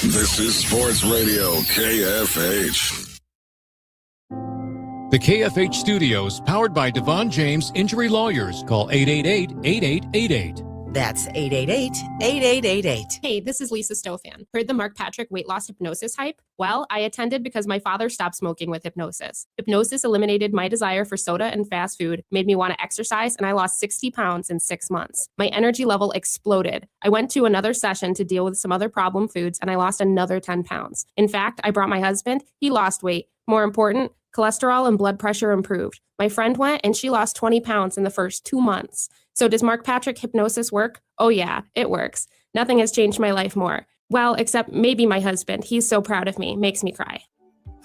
This is Sports Radio KFH. The KFH Studios, powered by Devon James Injury Lawyers. Call 888-8888. That's 888-8888. Hey, this is Lisa Stofan. Heard the Mark Patrick weight loss hypnosis hype? Well, I attended because my father stopped smoking with hypnosis. Hypnosis eliminated my desire for soda and fast food, made me want to exercise, and I lost 60 pounds in 6 months. My energy level exploded. I went to another session to deal with some other problem foods, and I lost another 10 pounds. In fact, I brought my husband. He lost weight. More important, cholesterol and blood pressure improved. My friend went and she lost 20 pounds in the first 2 months. So does Mark Patrick hypnosis work? Oh yeah, it works. Nothing has changed my life more. Well, except maybe my husband. He's so proud of me. Makes me cry.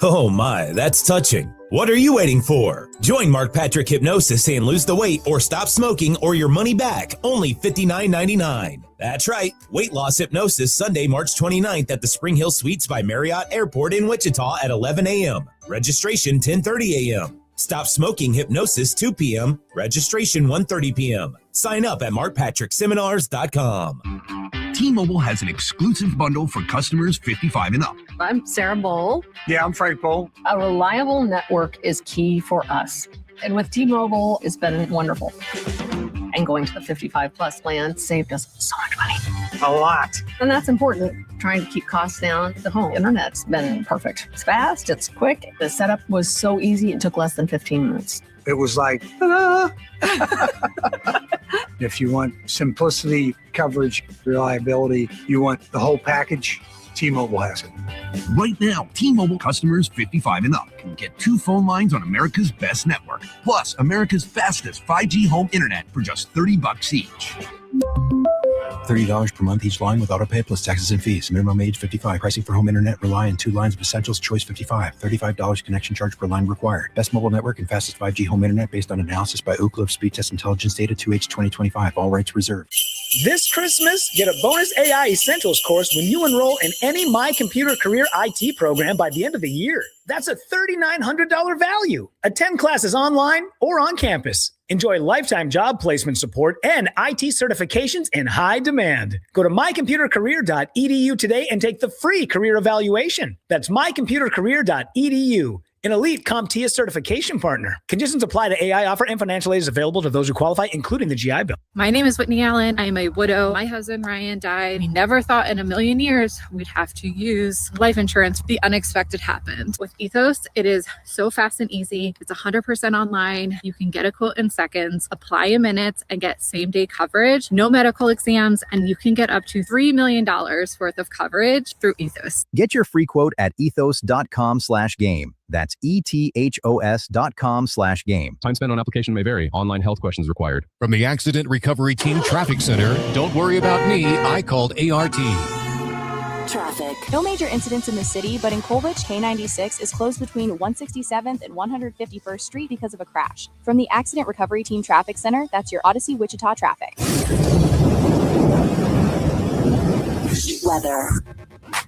Oh my, that's touching. What are you waiting for? Join Mark Patrick Hypnosis and lose the weight or stop smoking or your money back. Only $59.99. That's right. Weight loss hypnosis Sunday, March 29th at the Spring Hill Suites by Marriott Airport in Wichita at 11 a.m. Registration 10:30 a.m. Stop smoking hypnosis 2 p.m. Registration 1:30 p.m. Sign up at markpatrickseminars.com. T-Mobile has an exclusive bundle for customers 55 and up. I'm Sarah Bowl. Yeah, I'm Frank Bowl. A reliable network is key for us. And with T-Mobile, it's been wonderful. And going to the 55 plus plan saved us so much money. A lot. And that's important. Trying to keep costs down. The home internet's been perfect. It's fast, it's quick. The setup was so easy, it took less than 15 minutes. It was like, ta-da! If you want simplicity, coverage, reliability, you want the whole package, T-Mobile has it. Right now, T-Mobile customers 55 and up can get 2 phone lines on America's best network, plus America's fastest 5G home internet for just $30 each. $30 per month each line with autopay plus taxes and fees. Minimum age 55. Pricing for home internet rely on 2 lines of essentials. Choice 55. $35 connection charge per line required. Best mobile network and fastest 5G home internet based on analysis by Ookla Speed Test Intelligence Data 2H 2025. All rights reserved. This Christmas, get a bonus AI Essentials course when you enroll in any My Computer Career IT program by the end of the year. That's a $3,900 value. Attend classes online or on campus. Enjoy lifetime job placement support and IT certifications in high demand. Go to mycomputercareer.edu today and take the free career evaluation. That's mycomputercareer.edu. An elite CompTIA certification partner. Conditions apply to AI offer and financial aid is available to those who qualify, including the GI Bill. My name is Whitney Allen. I am a widow. My husband, Ryan, died. We never thought in a million years we'd have to use life insurance. The unexpected happened. With Ethos, it is so fast and easy. It's 100% online. You can get a quote in seconds, apply in minutes, and get same-day coverage. No medical exams, and you can get up to $3 million worth of coverage through Ethos. Get your free quote at ethos.com/game. That's ethos.com/game. Time spent on application may vary. Online health questions required. From the Accident Recovery Team Traffic Center, don't worry about me, I called ART. Traffic. No major incidents in the city, but in Colwich, K96 is closed between 167th and 151st Street because of a crash. From the Accident Recovery Team Traffic Center, that's your Odyssey Wichita traffic. Weather.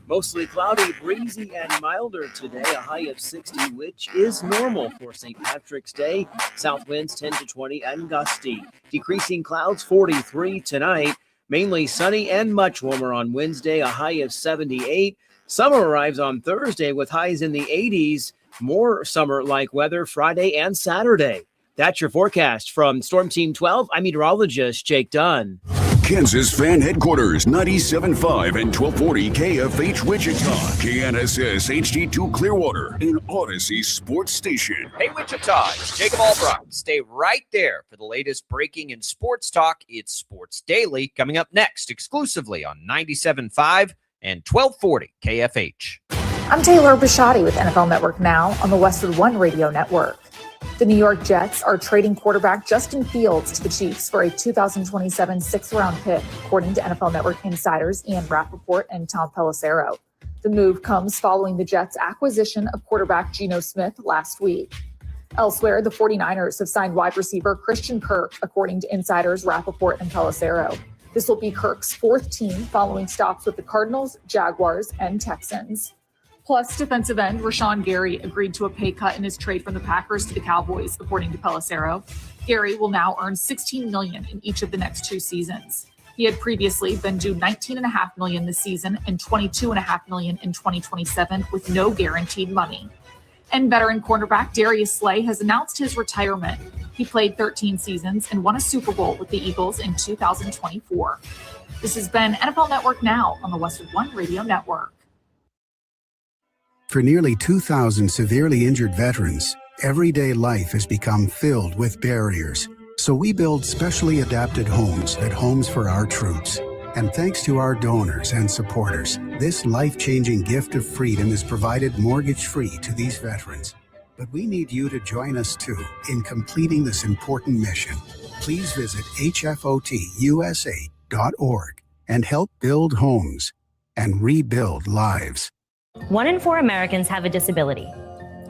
Mostly cloudy, breezy, and milder today. A high of 60, which is normal for St. Patrick's Day. South winds 10 to 20 and gusty. Decreasing clouds 43 tonight. Mainly sunny and much warmer on Wednesday. A high of 78. Summer arrives on Thursday with highs in the 80s. More summer-like weather Friday and Saturday. That's your forecast from Storm Team 12. I'm meteorologist Jake Dunn. Kansas Fan Headquarters, 97.5 and 1240 KFH Wichita, KNSS HD2 Clearwater, and Odyssey Sports Station. Hey Wichita, it's Jacob Albrock. Stay right there for the latest breaking in sports talk. It's Sports Daily coming up next exclusively on 97.5 and 1240 KFH. I'm Taylor Bisciotti with NFL Network Now on the Westwood One Radio Network. The New York Jets are trading quarterback Justin Fields to the Chiefs for a 2027 sixth-round pick, according to NFL Network insiders Ian Rappaport and Tom Pelissero. The move comes following the Jets' acquisition of quarterback Geno Smith last week. Elsewhere, the 49ers have signed wide receiver Christian Kirk, according to insiders Rappaport and Pelissero. This will be Kirk's fourth team following stops with the Cardinals, Jaguars, and Texans. Plus, defensive end Rashawn Gary agreed to a pay cut in his trade from the Packers to the Cowboys, according to Pelissero. Gary will now earn $16 million in each of the next 2 seasons. He had previously been due $19.5 million this season and $22.5 million in 2027 with no guaranteed money. And veteran cornerback Darius Slay has announced his retirement. He played 13 seasons and won a Super Bowl with the Eagles in 2024. This has been NFL Network Now on the Westwood One Radio Network. For nearly 2,000 severely injured veterans, everyday life has become filled with barriers. So we build specially adapted homes at Homes for Our Troops. And thanks to our donors and supporters, this life-changing gift of freedom is provided mortgage-free to these veterans. But we need you to join us too in completing this important mission. Please visit hfotusa.org and help build homes and rebuild lives. 1 in 4 Americans have a disability.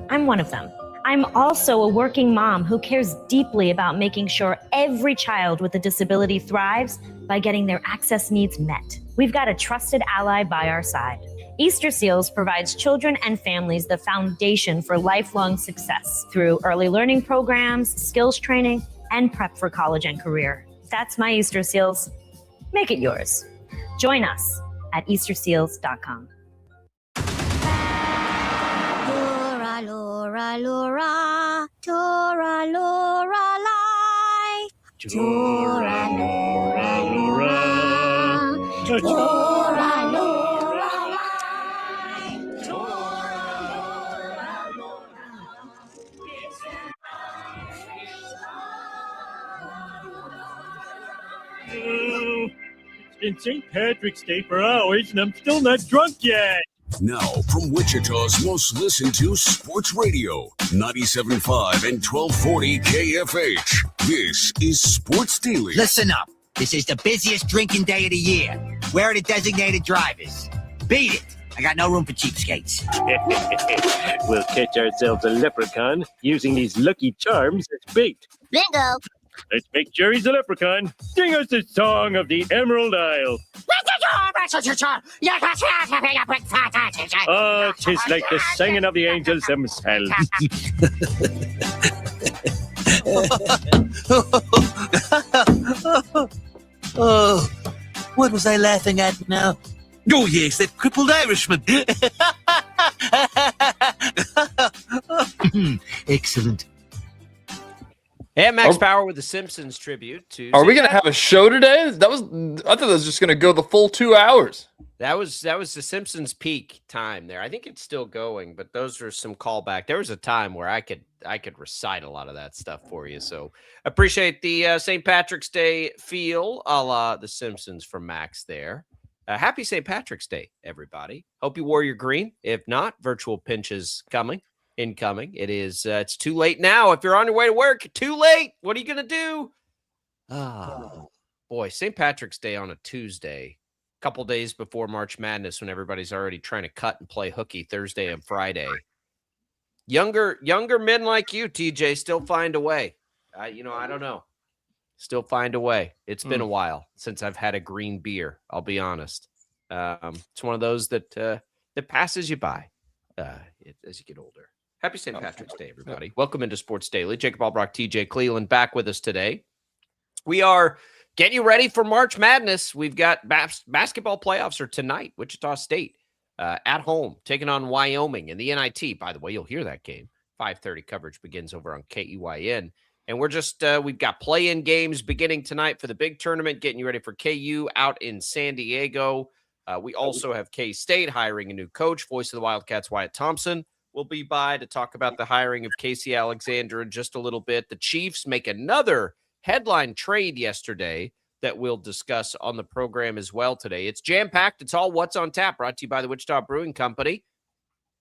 I'm one of them. I'm also a working mom who cares deeply about making sure every child with a disability thrives by getting their access needs met. We've got a trusted ally by our side. Easter Seals provides children and families the foundation for lifelong success through early learning programs, skills training, and prep for college and career. That's my Easter Seals. Make it yours. Join us at easterseals.com. Laura, Laura, Tora, Laura, lie. Tora, Laura, Laura, Tora, Laura, lie. Tora, Laura, It's been St. Patrick's Day for hours, and I'm still not drunk yet. Now, from Wichita's most listened to sports radio, 97.5 and 1240 KFH. This is Sports Daily. Listen up. This is the busiest drinking day of the year. Where are the designated drivers? Beat it. I got no room for cheapskates. We'll catch ourselves a leprechaun using these lucky charms as bait. Bingo. Let's make Jerry's a leprechaun. Sing us the song of the Emerald Isle. Oh, 'tis like the singing of the angels themselves. Oh, what was I laughing at now? Oh, yes, that crippled Irishman. Excellent. And Max Power with the Simpsons tribute to. Are we going to have a show today? I thought that was just going to go the full 2 hours. That was the Simpsons peak time there. I think it's still going, but those are some callback. There was a time where I could recite a lot of that stuff for you. So appreciate the St. Patrick's Day feel a la the Simpsons from Max there. Happy St. Patrick's Day, everybody. Hope you wore your green. If not, virtual pinches incoming. It is. It's too late now. If you're on your way to work, too late. What are you going to do? Boy, St. Patrick's Day on a Tuesday, a couple days before March Madness when everybody's already trying to cut and play hooky Thursday and Friday. Younger men like you, TJ, still find a way. I don't know. Still find a way. It's been a while since I've had a green beer. I'll be honest. It's one of those that passes you by as you get older. Happy St. Patrick's Day, everybody. Welcome into Sports Daily. Jacob Albrock, TJ Cleveland back with us today. We are getting you ready for March Madness. We've got basketball playoffs are tonight. Wichita State at home taking on Wyoming in the NIT. By the way, you'll hear that game. 5:30 coverage begins over on KEYN. And we're just, we've got play-in games beginning tonight for the big tournament, getting you ready for KU out in San Diego. We also have Kstate hiring a new coach. Voice of the Wildcats, Wyatt Thompson, will be by to talk about the hiring of Casey Alexander in just a little bit. The Chiefs make another headline trade yesterday that we'll discuss on the program as well today. It's jam-packed. It's all What's on Tap, brought to you by the Wichita Brewing Company.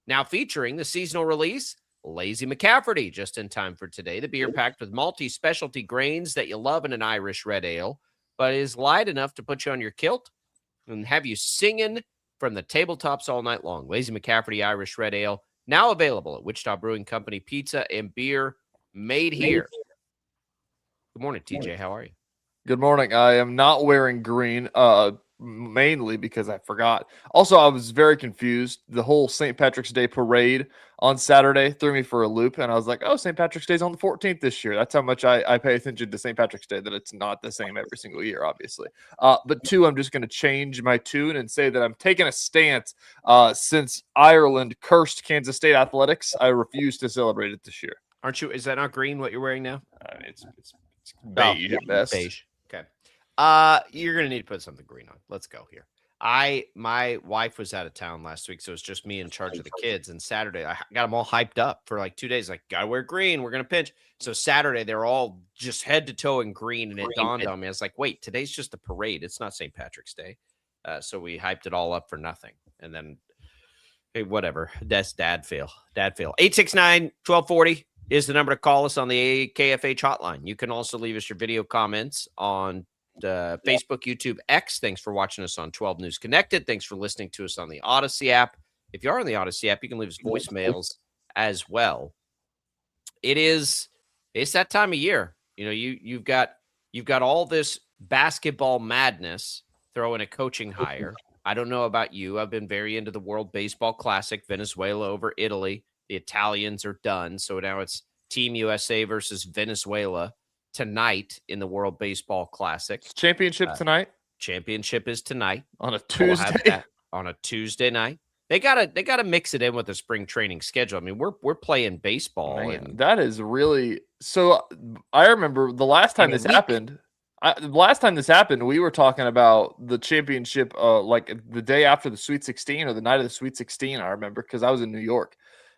Now featuring the seasonal release, Lazy McCafferty, just in time for today. The beer packed with multi-specialty grains that you love in an Irish red ale, but is light enough to put you on your kilt and have you singing from the tabletops all night long. Lazy McCafferty Irish red ale, now available at Wichita Brewing Company. Pizza and beer made here. Good morning, TJ. How are you? Good morning. I am not wearing green. mainly because I forgot. Also, I was very confused. The whole St. Patrick's Day parade on Saturday threw me for a loop, and I was like, oh, St. Patrick's Day's on the 14th this year. That's how much I pay attention to St. Patrick's Day, that it's not the same every single year, obviously. But two, I'm just going to change my tune and say that I'm taking a stance. Since Ireland cursed Kansas State athletics, I refuse to celebrate it this year. Aren't you? Is that not green what you're wearing now? It's beige at best. Beige. Okay. You're gonna need to put something green on. Let's go here. My wife was out of town last week, so it's just me in charge of the kids. And Saturday, I got them all hyped up for like 2 days. Like, gotta wear green. We're gonna pinch. So Saturday, they're all just head to toe in green, and it dawned on me. I was like, wait, today's just a parade. It's not St. Patrick's Day. So we hyped it all up for nothing. And then, hey, whatever. That's dad fail. 869-1240 is the number to call us on the KFH hotline. You can also leave us your video comments on Facebook, YouTube, X. Thanks for watching us on 12 News Connected. Thanks for listening to us on the Odyssey app. If you are on the Odyssey app, you can leave us voicemails as well. It's that time of year. You know, you've got all this basketball madness. Throw in a coaching hire. I don't know about you. I've been very into the World Baseball Classic, Venezuela over Italy. The Italians are done. So now it's Team USA versus Venezuela tonight in the World Baseball Classic. Championship tonight. Championship is tonight on a Tuesday. On a Tuesday night. They gotta mix it in with the spring training schedule. I mean, we're playing baseball. Man, that is really so. I remember the last time this happened. We were talking about the championship, like the day after the Sweet 16 or the night of the Sweet 16. I remember because I was in New York.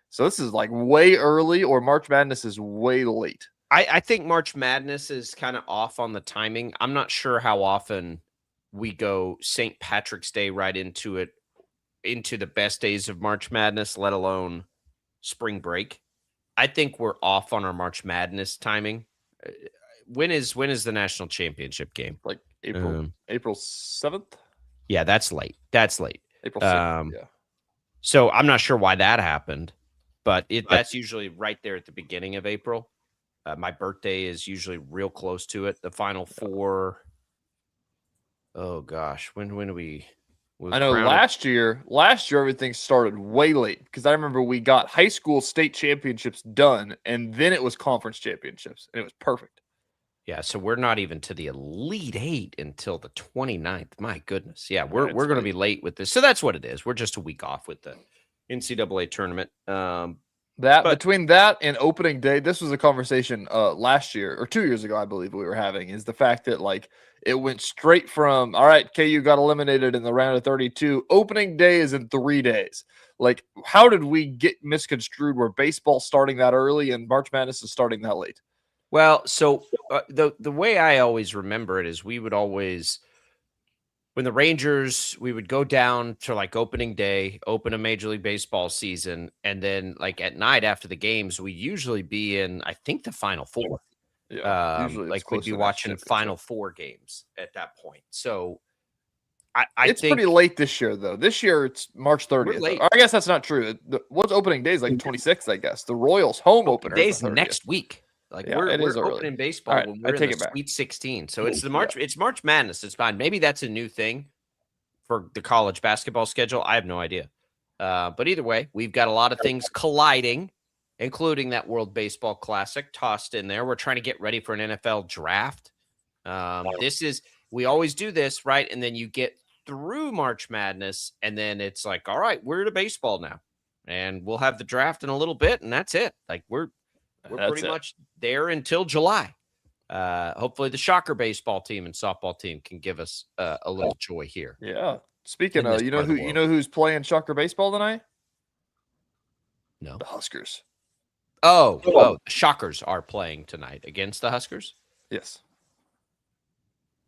So this is like way early, or March Madness is way late. I think March Madness is kind of off on the timing. I'm not sure how often we go St. Patrick's Day right into the best days of March Madness, let alone spring break. I think we're off on our March Madness timing. When is the national championship game? Like April 7th? Yeah, that's late. April 6th, yeah. So I'm not sure why that happened, but that's usually right there at the beginning of April. My birthday is usually real close to it. The Final Four. Oh gosh, when do we? I know last year everything started way late because I remember we got high school state championships done, and then it was conference championships, and it was perfect. Yeah, so we're not even to the Elite Eight until the 29th. My goodness. Yeah, we're going to be late with this. So that's what it is. We're just a week off with the NCAA tournament. Between that and opening day, this was a conversation last year or 2 years ago, I believe we were having, is the fact that like it went straight from, all right, KU got eliminated in the round of 32. Opening day is in 3 days. Like, how did we get misconstrued where baseball starting that early and March Madness is starting that late? Well, so the way I always remember it is we would always, when the Rangers, we would go down to like opening day, open a Major League Baseball season, and then like at night after the games, we usually be in, I think, the Final Four. Yeah, like we'd be watching Final Four games at that point. So it's think pretty late this year, though. This year it's March 30th. I guess that's not true. What's opening day is like 26th, I guess. The Royals home opener days next week. Like we're opening baseball right, when we're in the Sweet 16. So it's it's March Madness. It's fine. Maybe that's a new thing for the college basketball schedule. I have no idea. But either way, we've got a lot of things colliding, including that World Baseball Classic tossed in there. We're trying to get ready for an NFL draft. We always do this, right? And then you get through March Madness, and then it's like, all right, we're to baseball now. And we'll have the draft in a little bit, and that's it. Like we're pretty much there until July. Hopefully the Shocker baseball team and softball team can give us a little joy here. Yeah. Speaking of, you know who's playing Shocker baseball tonight? No. The Huskers. Oh, the Shockers are playing tonight against the Huskers? Yes.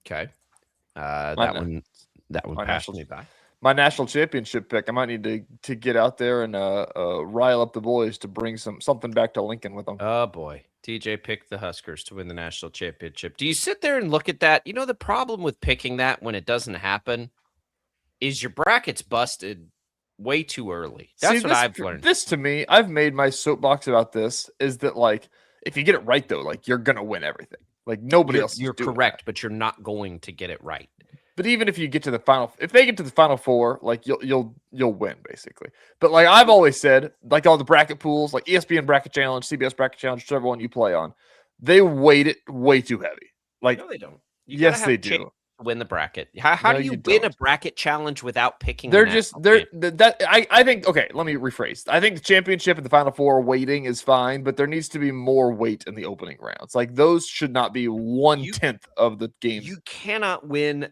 Okay. That one passed me by. My national championship pick. I might need to get out there and rile up the boys to bring something back to Lincoln with them. Oh boy, TJ picked the Huskers to win the national championship. Do you sit there and look at that? You know, the problem with picking that when it doesn't happen is your bracket's busted way too early. That's what I've learned. This to me, I've made my soapbox about this is that like if you get it right though, like you're gonna win everything. Like nobody else. You're correct, but you're not going to get it right. But even if you get to the final, if they get to the final four, like you'll win basically. But like I've always said, like all the bracket pools, like ESPN Bracket Challenge, CBS Bracket Challenge, whichever one you play on, they weight it way too heavy. Like no, they don't. Yes, they do. Win the bracket. How do you win a bracket challenge without picking? I think okay, let me rephrase. I think the championship and the final four weighting is fine, but there needs to be more weight in the opening rounds. Like those should not be 1/10 of the game. You cannot win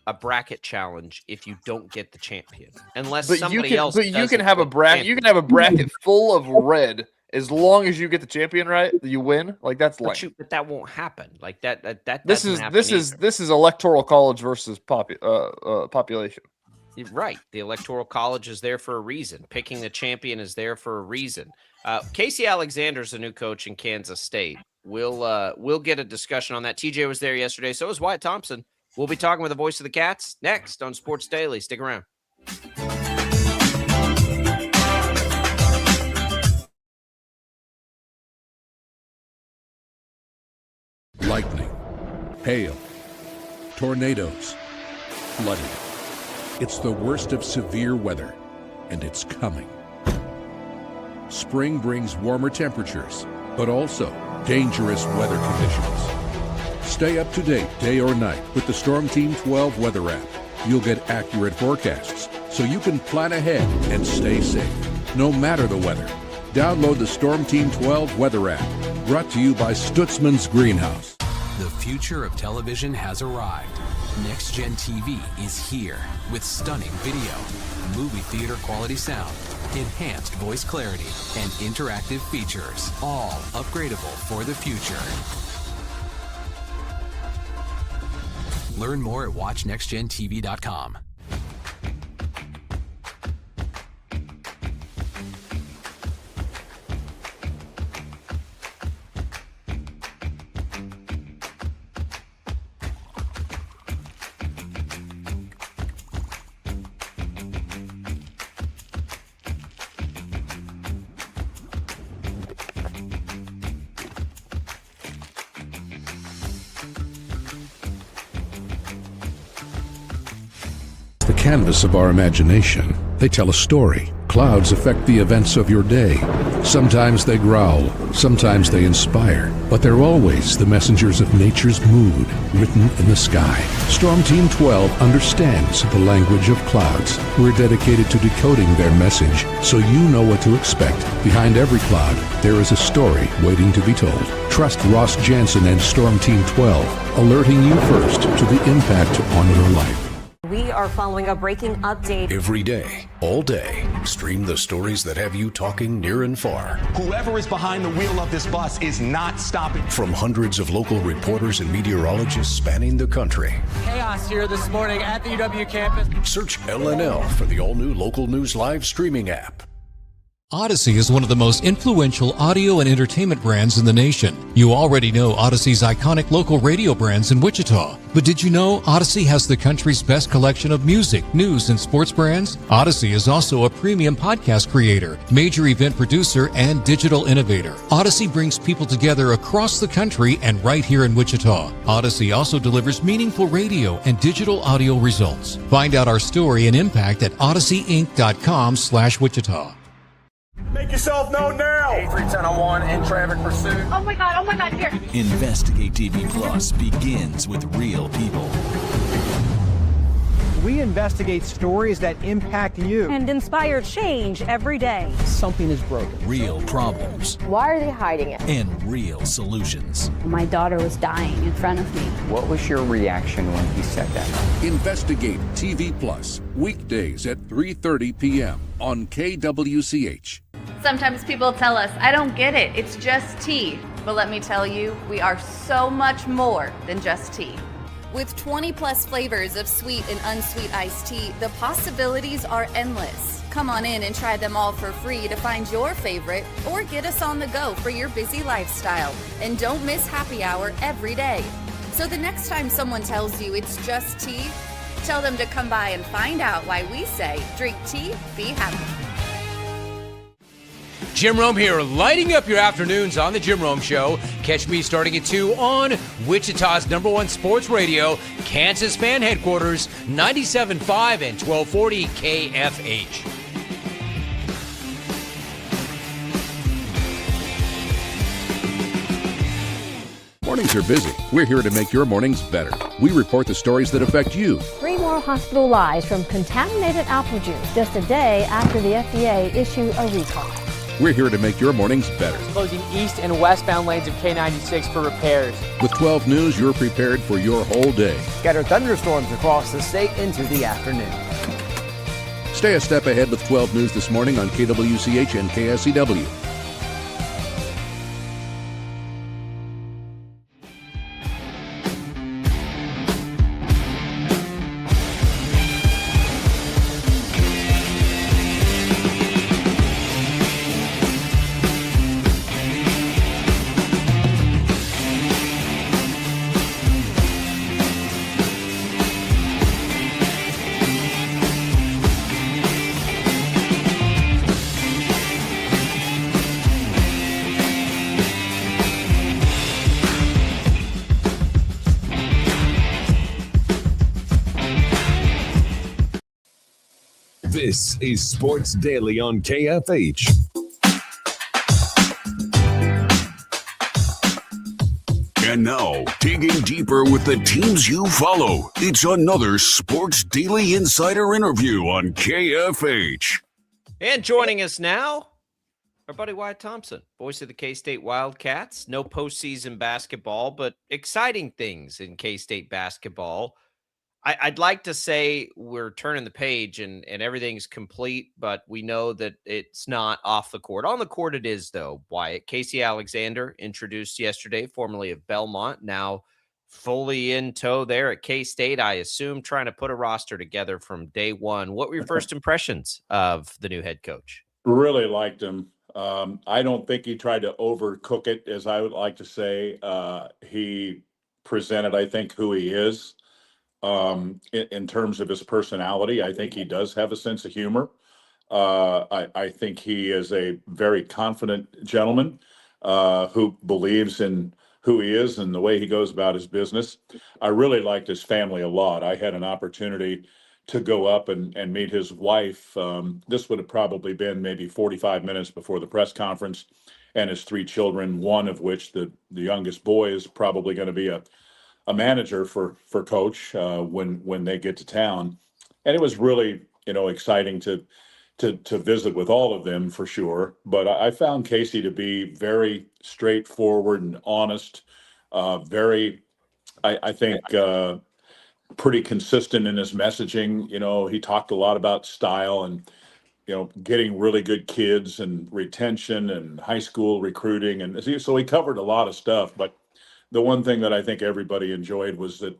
a bracket challenge if you don't get the champion, unless somebody else. But you can have a bracket. You can have a bracket full of red. As long as you get the champion right, you win. Like that's lame. But that won't happen. Like that. This is electoral college versus population. Right. The electoral college is there for a reason. Picking the champion is there for a reason. Casey Alexander's a new coach in Kansas State. We'll get a discussion on that. TJ was there yesterday. So was Wyatt Thompson. We'll be talking with the voice of the Cats next on Sports Daily. Stick around. Lightning, hail, tornadoes, flooding. It's the worst of severe weather, and it's coming. Spring brings warmer temperatures, but also dangerous weather conditions. Stay up to date day or night with the Storm Team 12 weather app. You'll get accurate forecasts, so you can plan ahead and stay safe, no matter the weather. Download the Storm Team 12 weather app, brought to you by Stutzman's Greenhouse. The future of television has arrived. Next Gen TV is here with stunning video, movie theater quality sound, enhanced voice clarity, and interactive features, all upgradable for the future. Learn more at watchnextgentv.com. Canvas of our imagination. They tell a story. Clouds affect the events of your day. Sometimes they growl, sometimes they inspire, but they're always the messengers of nature's mood written in the sky. Storm Team 12 understands the language of clouds. We're dedicated to decoding their message so you know what to expect. Behind every cloud, there is a story waiting to be told. Trust Ross Jansen and Storm Team 12, alerting you first to the impact on your life. We are following a breaking update. Every day, all day, stream the stories that have you talking near and far. Whoever is behind the wheel of this bus is not stopping. From hundreds of local reporters and meteorologists spanning the country. Chaos here this morning at the UW campus. Search LNL for the all-new Local News Live streaming app. Odyssey is one of the most influential audio and entertainment brands in the nation. You already know Odyssey's iconic local radio brands in Wichita. But did you know Odyssey has the country's best collection of music, news, and sports brands? Odyssey is also a premium podcast creator, major event producer, and digital innovator. Odyssey brings people together across the country and right here in Wichita. Odyssey also delivers meaningful radio and digital audio results. Find out our story and impact at odysseyinc.com/Wichita. Make yourself known now. 8310 in traffic pursuit. Oh my God, here. Investigate TV Plus begins with real people. We investigate stories that impact you and inspire change every day. Something is broken. Real problems. Why are they hiding it? And real solutions. My daughter was dying in front of me. What was your reaction when he said that? Investigate TV Plus, weekdays at 3:30 p.m. on KWCH. Sometimes people tell us, I don't get it, it's just tea. But let me tell you, we are so much more than just tea. With 20 plus flavors of sweet and unsweet iced tea, the possibilities are endless. Come on in and try them all for free to find your favorite or get us on the go for your busy lifestyle. And don't miss happy hour every day. So the next time someone tells you it's just tea, tell them to come by and find out why we say drink tea, be happy. Jim Rome here, lighting up your afternoons on The Jim Rome Show. Catch me starting at 2 on Wichita's #1 sports radio, Kansas Fan Headquarters, 97.5 and 1240 KFH. Mornings are busy. We're here to make your mornings better. We report the stories that affect you. 3 more hospital lies from contaminated apple juice just a day after the FDA issue a recall. We're here to make your mornings better. Closing east and westbound lanes of K96 for repairs. With 12 News, you're prepared for your whole day. Scattered thunderstorms across the state into the afternoon. Stay a step ahead with 12 News this morning on KWCH and KSCW. This is Sports Daily on KFH. And now, digging deeper with the teams you follow, it's another Sports Daily Insider interview on KFH. And joining us now, our buddy Wyatt Thompson, voice of the K-State Wildcats. No postseason basketball, but exciting things in K-State basketball. I'd like to say we're turning the page and everything's complete, but we know that it's not off the court. On the court it is, though, Wyatt. Casey Alexander, introduced yesterday, formerly of Belmont, now fully in tow there at K-State, I assume, trying to put a roster together from day one. What were your first impressions of the new head coach? Really liked him. I don't think he tried to overcook it, as I would like to say. He presented, I think, who he is. In terms of his personality, I think he does have a sense of humor. I think he is a very confident gentleman who believes in who he is and the way he goes about his business. I really liked his family a lot. I had an opportunity to go up and meet his wife. This would have probably been maybe 45 minutes before the press conference, and his 3 children, one of which, the youngest boy, is probably going to be a manager for coach when they get to town. And it was really, exciting to visit with all of them for sure. But I found Casey to be very straightforward and honest, very, I think, pretty consistent in his messaging. He talked a lot about style and, getting really good kids and retention and high school recruiting. And so he covered a lot of stuff, but the one thing that I think everybody enjoyed was that,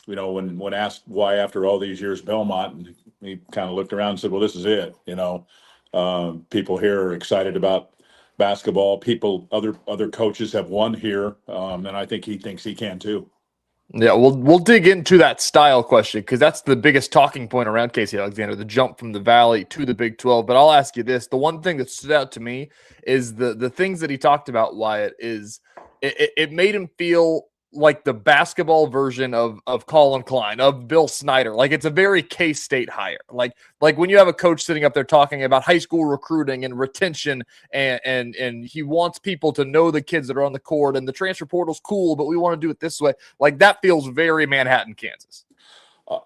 when asked why after all these years Belmont, and he kind of looked around and said, well, this is it. People here are excited about basketball. Other coaches have won here. And I think he thinks he can too. Yeah, we'll dig into that style question because that's the biggest talking point around Casey Alexander, the jump from the Valley to the Big 12. But I'll ask you this. The one thing that stood out to me is the things that he talked about, Wyatt, is it made him feel like the basketball version of Colin Klein, of Bill Snyder. Like, it's a very K-State hire. Like when you have a coach sitting up there talking about high school recruiting and retention, and he wants people to know the kids that are on the court, and the transfer portal's cool, but we want to do it this way. Like, that feels very Manhattan, Kansas.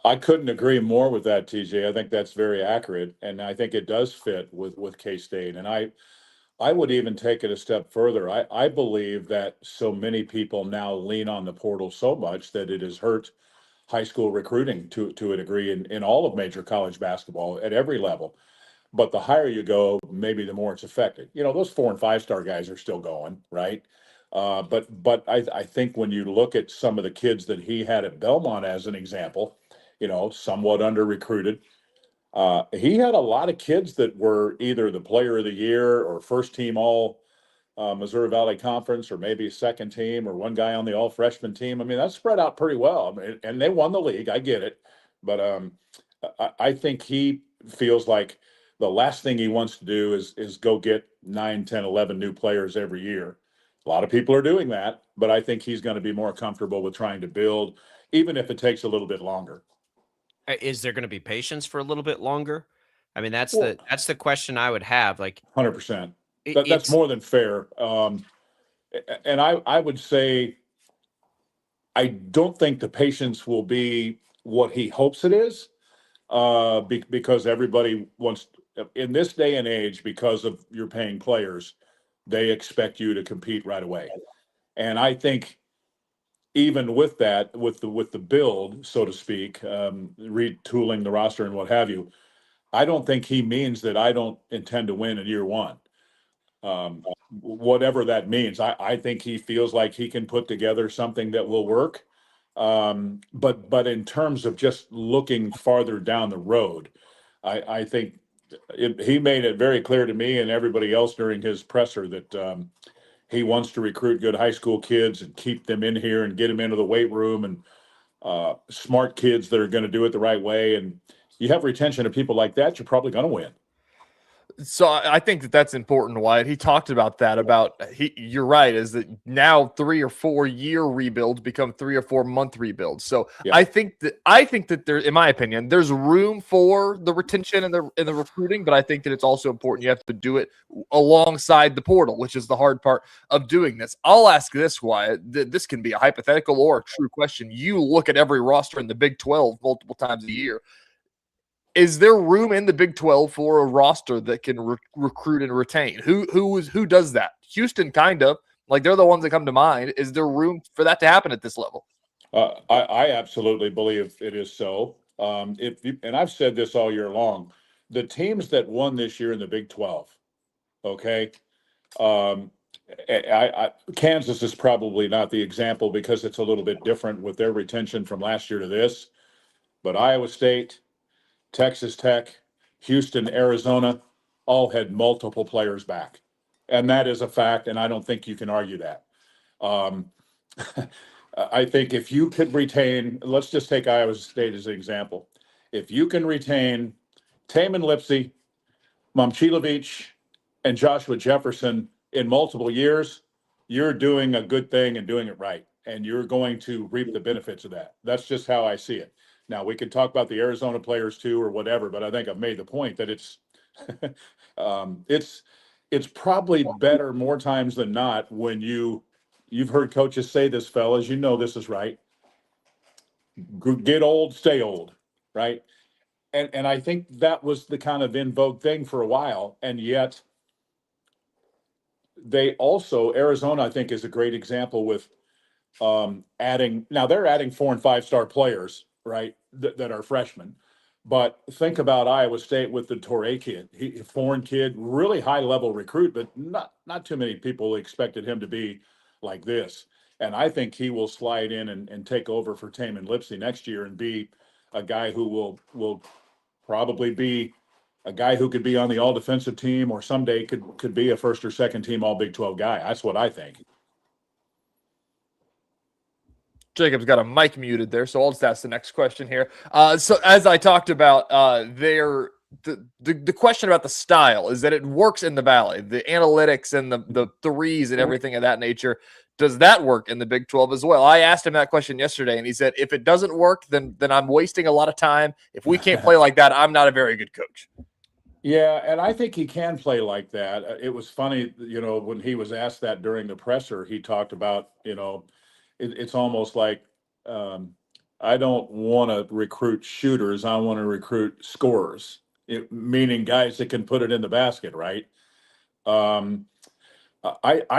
I couldn't agree more with that, TJ. I think that's very accurate, and I think it does fit with K-State. And I would even take it a step further. I believe that so many people now lean on the portal so much that it has hurt high school recruiting to a degree in all of major college basketball at every level. But the higher you go, maybe the more it's affected. Those 4- and 5-star guys are still going, right? But I think when you look at some of the kids that he had at Belmont as an example, somewhat under-recruited, he had a lot of kids that were either the player of the year or first team all Missouri Valley Conference, or maybe second team, or one guy on the all freshman team. I mean, that's spread out pretty well. And they won the league. I get it. But I think he feels like the last thing he wants to do is go get 9, 10, 11 new players every year. A lot of people are doing that, but I think he's going to be more comfortable with trying to build, even if it takes a little bit longer. Is there going to be patience for a little bit longer? I mean, that's the question I would have. Like 100%. That's more than fair. And I would say I don't think the patience will be what he hopes it is, because everybody wants, in this day and age, because of you're paying players, they expect you to compete right away. And I think even with that, with the build, so to speak, retooling the roster and what have you, I don't think he means that I don't intend to win in year one. Whatever that means, I think he feels like he can put together something that will work. But in terms of just looking farther down the road, I think he made it very clear to me and everybody else during his presser that he wants to recruit good high school kids and keep them in here and get them into the weight room, and smart kids that are going to do it the right way. And you have retention of people like that, you're probably going to win. So I think that's important, Wyatt. He talked about that. You're right. Is that now 3 or 4 year rebuilds become 3 or 4 month rebuilds? So yeah. I think that there, in my opinion, there's room for the retention and the recruiting, but I think that it's also important you have to do it alongside the portal, which is the hard part of doing this. I'll ask this, Wyatt. This can be a hypothetical or a true question. You look at every roster in the Big 12 multiple times a year. Is there room in the Big 12 for a roster that can recruit and retain? Who does that? Houston, kind of. Like, they're the ones that come to mind. Is there room for that to happen at this level? I absolutely believe it is so. And I've said this all year long, the teams that won this year in the Big 12, okay, Kansas is probably not the example because it's a little bit different with their retention from last year to this. But Iowa State, Texas Tech, Houston, Arizona, all had multiple players back. And that is a fact, and I don't think you can argue that. I think if you could retain, let's just take Iowa State as an example. If you can retain Taman Lipsey, Momcilovic, and Joshua Jefferson in multiple years, you're doing a good thing and doing it right. And you're going to reap the benefits of that. That's just how I see it. Now, we could talk about the Arizona players too or whatever, but I think I've made the point that it's it's probably better more times than not when you've heard coaches say this, fellas, you know this is right. Get old, stay old, right? And I think that was the kind of in vogue thing for a while, and yet they also, Arizona, I think, is a great example with adding, now they're adding 4 and 5 star players, right, that are freshmen. But think about Iowa State with the Torrey kid, foreign kid, really high level recruit, but not too many people expected him to be like this. And I think he will slide in and take over for Taman Lipsey next year and be a guy who will probably be a guy who could be on the all defensive team or someday could be a first or second team all Big 12 guy. That's what I think. Jacob's got a mic muted there, so I'll just ask the next question here. So as I talked about, the question about the style is that it works in the Valley, the analytics and the threes and everything of that nature. Does that work in the Big 12 as well? I asked him that question yesterday, and he said, if it doesn't work, then I'm wasting a lot of time. If we can't play like that, I'm not a very good coach. Yeah, and I think he can play like that. It was funny, when he was asked that during the presser, he talked about, it's almost like I don't want to recruit shooters. I want to recruit scorers, meaning guys that can put it in the basket, right? I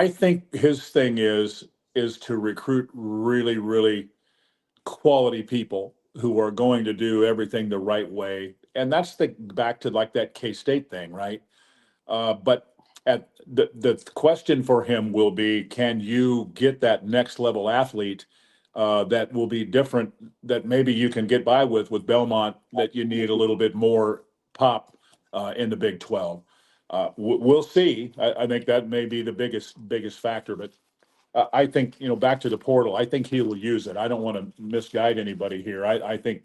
think his thing is to recruit really, really quality people who are going to do everything the right way. And that's back to like that Kstate thing, right? But at the question for him will be, can you get that next level athlete that will be different, that maybe you can get by with Belmont, that you need a little bit more pop in the Big 12. We'll see. I think that may be the biggest factor, but I think, back to the portal, I think he will use it. I don't want to misguide anybody here. I think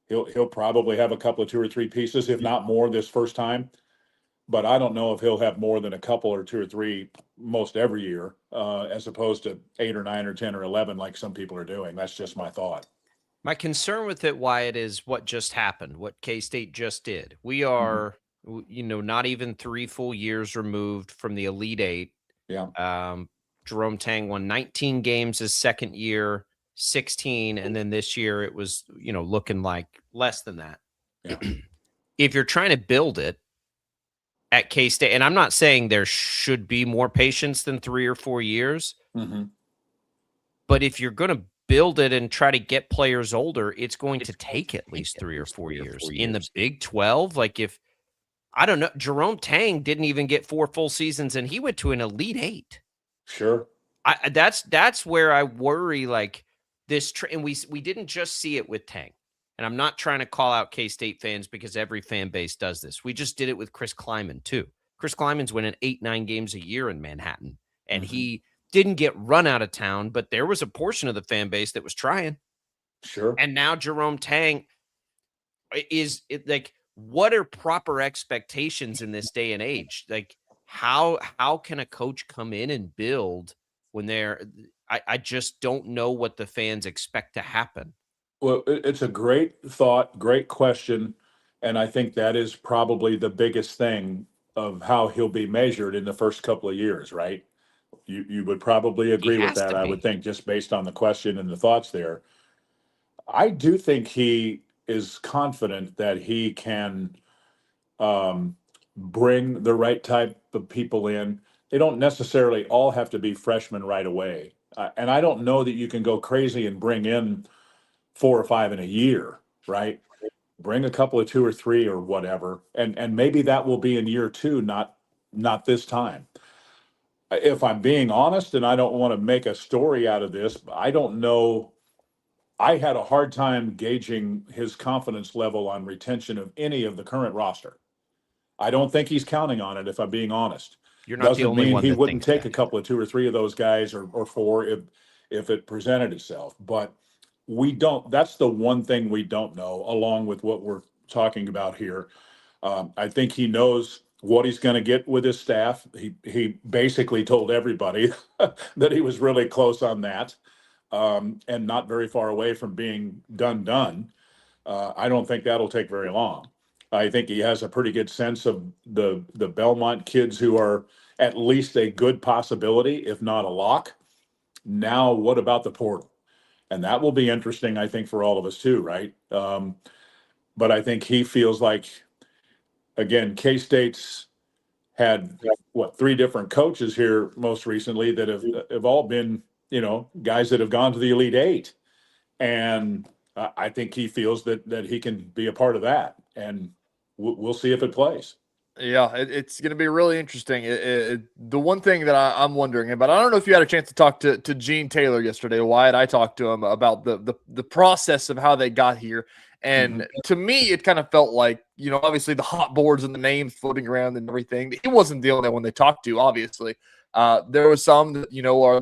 he'll probably have a couple of 2 or 3 pieces, if not more, this first time. but I don't know if he'll have more than a couple or 2 or 3 most every year, as opposed to 8 or 9 or 10 or 11 like some people are doing. That's just my thought. My concern with it, Wyatt, is what just happened, what K-State just did. We are, not even 3 full years removed from the Elite Eight. Yeah. Jerome Tang won 19 games his second year, 16, and then this year it was, looking like less than that. Yeah. If you're trying to build it at K-State, and I'm not saying there should be more patience than 3 or 4 years, but if you're going to build it and try to get players older, it's going to take at least 3 or 4 years. In the Big 12, I don't know, Jerome Tang didn't even get 4 full seasons, and he went to an Elite Eight. Sure. That's where I worry, this and we didn't just see it with Tang. And I'm not trying to call out K-State fans because every fan base does this. We just did it with Chris Kleiman too. Chris Kleiman's winning 8-9 games a year in Manhattan, and he didn't get run out of town, but there was a portion of the fan base that was trying. Sure. And now Jerome Tang what are proper expectations in this day and age? How can a coach come in and build when I just don't know what the fans expect to happen. Well, it's a great thought, great question. And I think that is probably the biggest thing of how he'll be measured in the first couple of years, right? You would probably agree with that, I would think, just based on the question and the thoughts there. I do think he is confident that he can bring the right type of people in. They don't necessarily all have to be freshmen right away. And I don't know that you can go crazy and bring in 4 or 5 in a year, right? Bring a couple of 2 or 3 or whatever. And maybe that will be in year 2, not this time. If I'm being honest, and I don't want to make a story out of this, I don't know. I had a hard time gauging his confidence level on retention of any of the current roster. I don't think he's counting on it, if I'm being honest. You're not the only one he that wouldn't thinks take that. a couple of 2 or 3 of those guys or 4 if it presented itself. But we don't. That's the one thing we don't know, along with what we're talking about here. I think he knows what he's going to get with his staff. He basically told everybody that he was really close on that, and not very far away from being done. I don't think that'll take very long. I think he has a pretty good sense of the Belmont kids who are at least a good possibility, if not a lock. Now, what about the portal? And that will be interesting, I think, for all of us too, right? But I think he feels like, again, K-State's had, 3 different coaches here most recently that have all been, guys that have gone to the Elite Eight. And I think he feels that he can be a part of that. And we'll see if it plays. Yeah, it's going to be really interesting. The one thing that I'm wondering about, I don't know if you had a chance to talk to Gene Taylor yesterday, Wyatt. I talked to him about the process of how they got here. And to me, it kind of felt like, obviously the hot boards and the names floating around and everything. He wasn't the only one they talked to, obviously. There was some that, are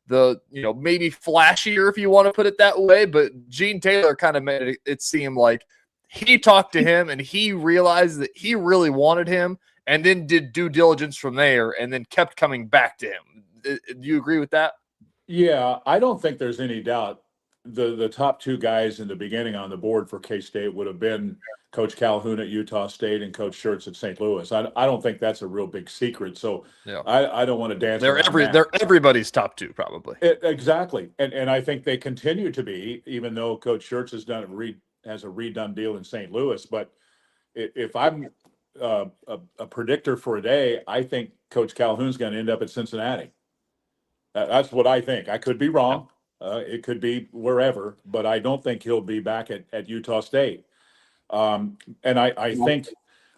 the maybe flashier, if you want to put it that way. But Gene Taylor kind of made it seem like he talked to him and he realized that he really wanted him, and then did due diligence from there and then kept coming back to him. Do you agree with that? Yeah, I don't think there's any doubt. The top 2 guys in the beginning on the board for K-State would have been Coach Calhoun at Utah State and Coach Schertz at St. Louis. I don't think that's a real big secret. So yeah. I don't want to dance. They're everybody's top 2 probably. Exactly, and I think they continue to be, even though Coach Schertz has a redone deal in St. Louis. But if I'm a predictor for a day, I think Coach Calhoun's going to end up at Cincinnati. That's what I think. I could be wrong. It could be wherever, but I don't think he'll be back at Utah State. And I think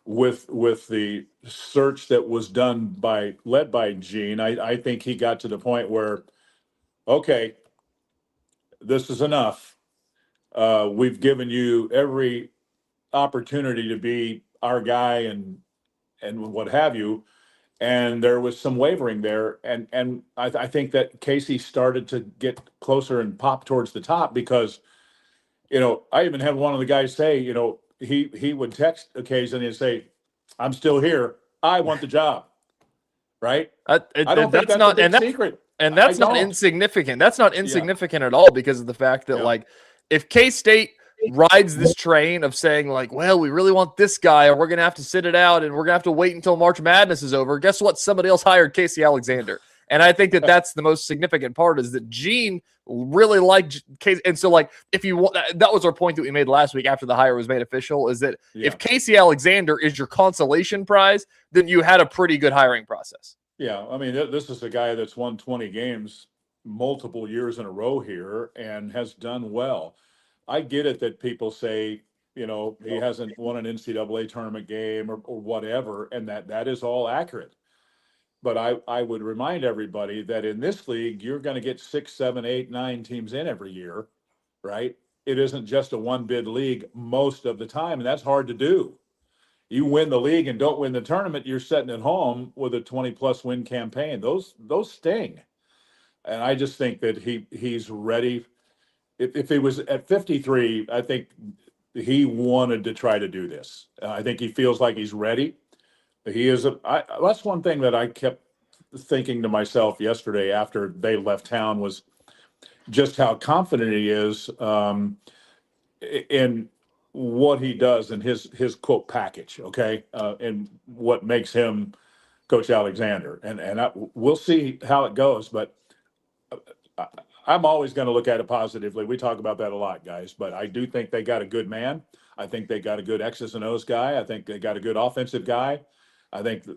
with the search that was done led by Gene, I think he got to the point where, okay, this is enough. We've given you every opportunity to be our guy and what have you. And there was some wavering there. And I think that Casey started to get closer and pop towards the top because, I even had one of the guys say, he would text occasionally and say, I'm still here. I want the job. Right? I don't think that's not a big secret. And that's not insignificant. That's not insignificant at all because of the fact that, like, if K-State rides this train of saying, like, well, we really want this guy, or we're going to have to sit it out, and we're going to have to wait until March Madness is over, guess what? Somebody else hired Casey Alexander. And I think that that's the most significant part, is that Gene really liked Casey. And so, like, if you want, that was our point that we made last week after the hire was made official, is that if Casey Alexander is your consolation prize, then you had a pretty good hiring process. Yeah, I mean, this is a guy that's won 20 games multiple years in a row here and has done well. I get it that people say, he hasn't won an NCAA tournament game or whatever, and that is all accurate. But I would remind everybody that in this league, you're going to get 6, 7, 8, 9 teams in every year, right? It isn't just a one-bid league most of the time, and that's hard to do. You win the league and don't win the tournament, you're sitting at home with a 20-plus win campaign. Those sting. And I just think that he's ready. If he was at 53, I think he wanted to try to do this. I think he feels like he's ready. He is. That's one thing that I kept thinking to myself yesterday after they left town, was just how confident he is in what he does and his quote package, okay, and what makes him Coach Alexander, and we'll see how it goes. But I'm always going to look at it positively. We talk about that a lot, guys. But I do think they got a good man. I think they got a good X's and O's guy. I think they got a good offensive guy. I think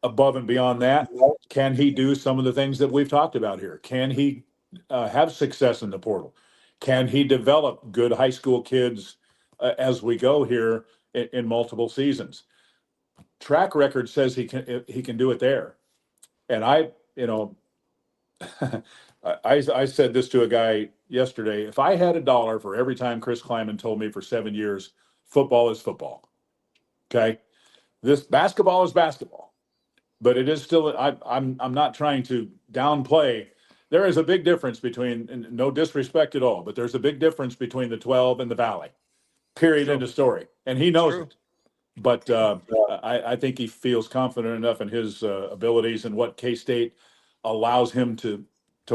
above and beyond that, can he do some of the things that we've talked about here? Can he have success in the portal? Can he develop good high school kids as we go here in multiple seasons? Track record says he can do it there. And I said this to a guy yesterday. If I had $1 for every time Chris Kleiman told me for 7 years, football is football. Okay. This basketball is basketball, but it is still, I'm not trying to downplay. There is a big difference between, and no disrespect at all, but there's a big difference between the 12 and the Valley. Period. End of story. And he knows it. But I think he feels confident enough in his abilities and what K-State allows him to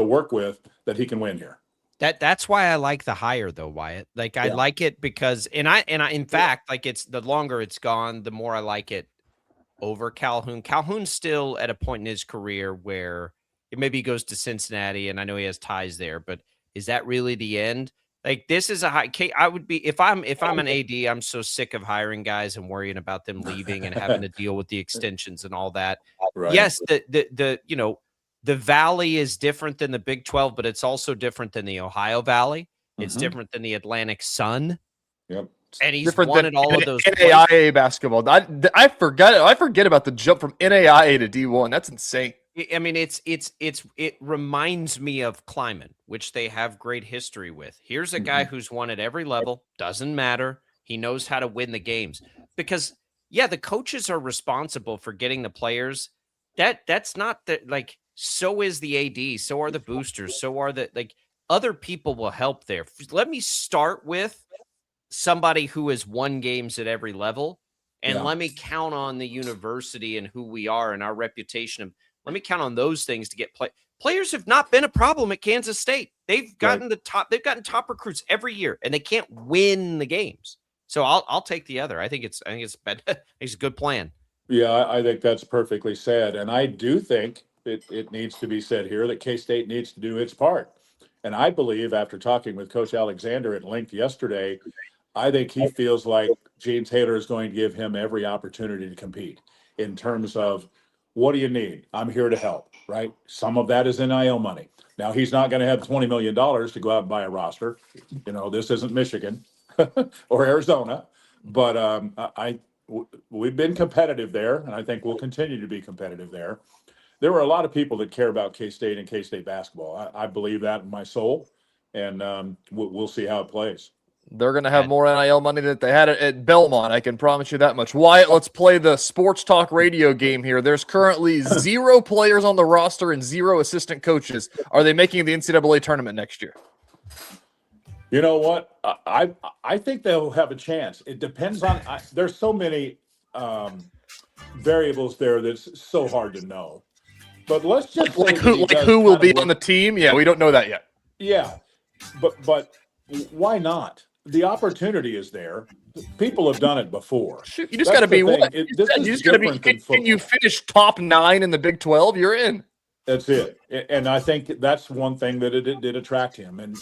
work with that he can win here. That's why I like the hire, though, Wyatt. Like, I like it because, and I in fact, like, it's the longer it's gone, the more I like it over Calhoun. Calhoun's still at a point in his career where it maybe goes to Cincinnati, and I know he has ties there, but is that really the end? Like, this is a high. I would be, if I'm an AD, I'm so sick of hiring guys and worrying about them leaving and having to deal with the extensions and all that. Right. Yes, the Valley is different than the Big 12, but it's also different than the Ohio Valley. It's different than the Atlantic Sun. Yep. And he's won all of those. NAIA basketball. I forget about the jump from NAIA to D1. That's insane. I mean, it reminds me of Kleiman, which they have great history with. Here's a guy who's won at every level. Doesn't matter. He knows how to win the games because, the coaches are responsible for getting the players. That's not the, like, so is the AD, so are the boosters, so are other people will help there. Let me start with somebody who has won games at every level, and let me count on the university and who we are and our reputation. Let me count on those things to get players have not been a problem at Kansas State. They've gotten they've gotten top recruits every year, and they can't win the games. So I'll take the other. I think it's a good plan. Yeah, I think that's perfectly said, and I do think it needs to be said here that K-State needs to do its part. And I believe, after talking with Coach Alexander at length yesterday, I think he feels like Gene Taylor is going to give him every opportunity to compete in terms of, what do you need? I'm here to help, right? Some of that is NIL money. Now, he's not going to have $20 million to go out and buy a roster. This isn't Michigan or Arizona. But we've been competitive there, and I think we'll continue to be competitive there. There were a lot of people that care about K-State and K-State basketball. I believe that in my soul, and we'll see how it plays. They're going to have more NIL money than they had at Belmont. I can promise you that much. Wyatt, let's play the sports talk radio game here. There's currently 0 players on the roster and 0 assistant coaches. Are they making the NCAA tournament next year? You know what? I think they'll have a chance. It depends on. There's so many variables there that's so hard to know. But let's just say who will be on the team? Yeah, we don't know that yet. Yeah, but why not? The opportunity is there. People have done it before. Shoot, you just got to be what? You just got to be. Can you finish top 9 in the Big 12? You're in. That's it. And I think that's one thing that it did attract him. And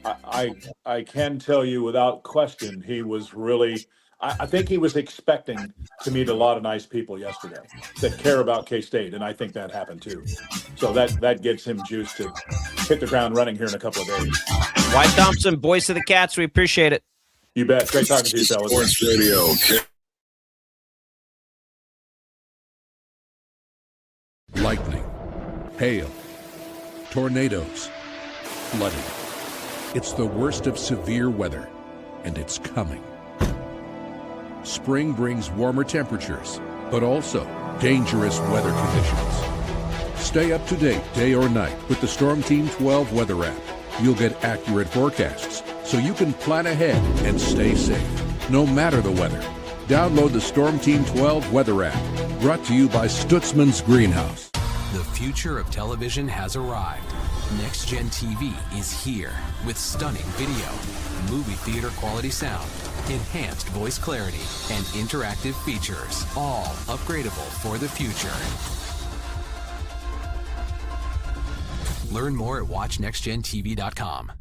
I can tell you without question, he was really. I think he was expecting to meet a lot of nice people yesterday that care about K-State, and I think that happened too. So that gets him juiced to hit the ground running here in a couple of days. Wyatt Thompson, voice of the Cats, we appreciate it. You bet. Great talking to you, fellas. Sports Radio. Lightning, hail, tornadoes, flooding. It's the worst of severe weather, and it's coming. Spring brings warmer temperatures, but also dangerous weather conditions. Stay up to date day or night with the Storm Team 12 weather app. You'll get accurate forecasts, so you can plan ahead and stay safe, no matter the weather. Download the Storm Team 12 weather app, brought to you by Stutzman's Greenhouse. The future of television has arrived. Next Gen TV is here with stunning video, movie theater quality sound, enhanced voice clarity, and interactive features, all upgradable for the future. Learn more at watchnextgentv.com.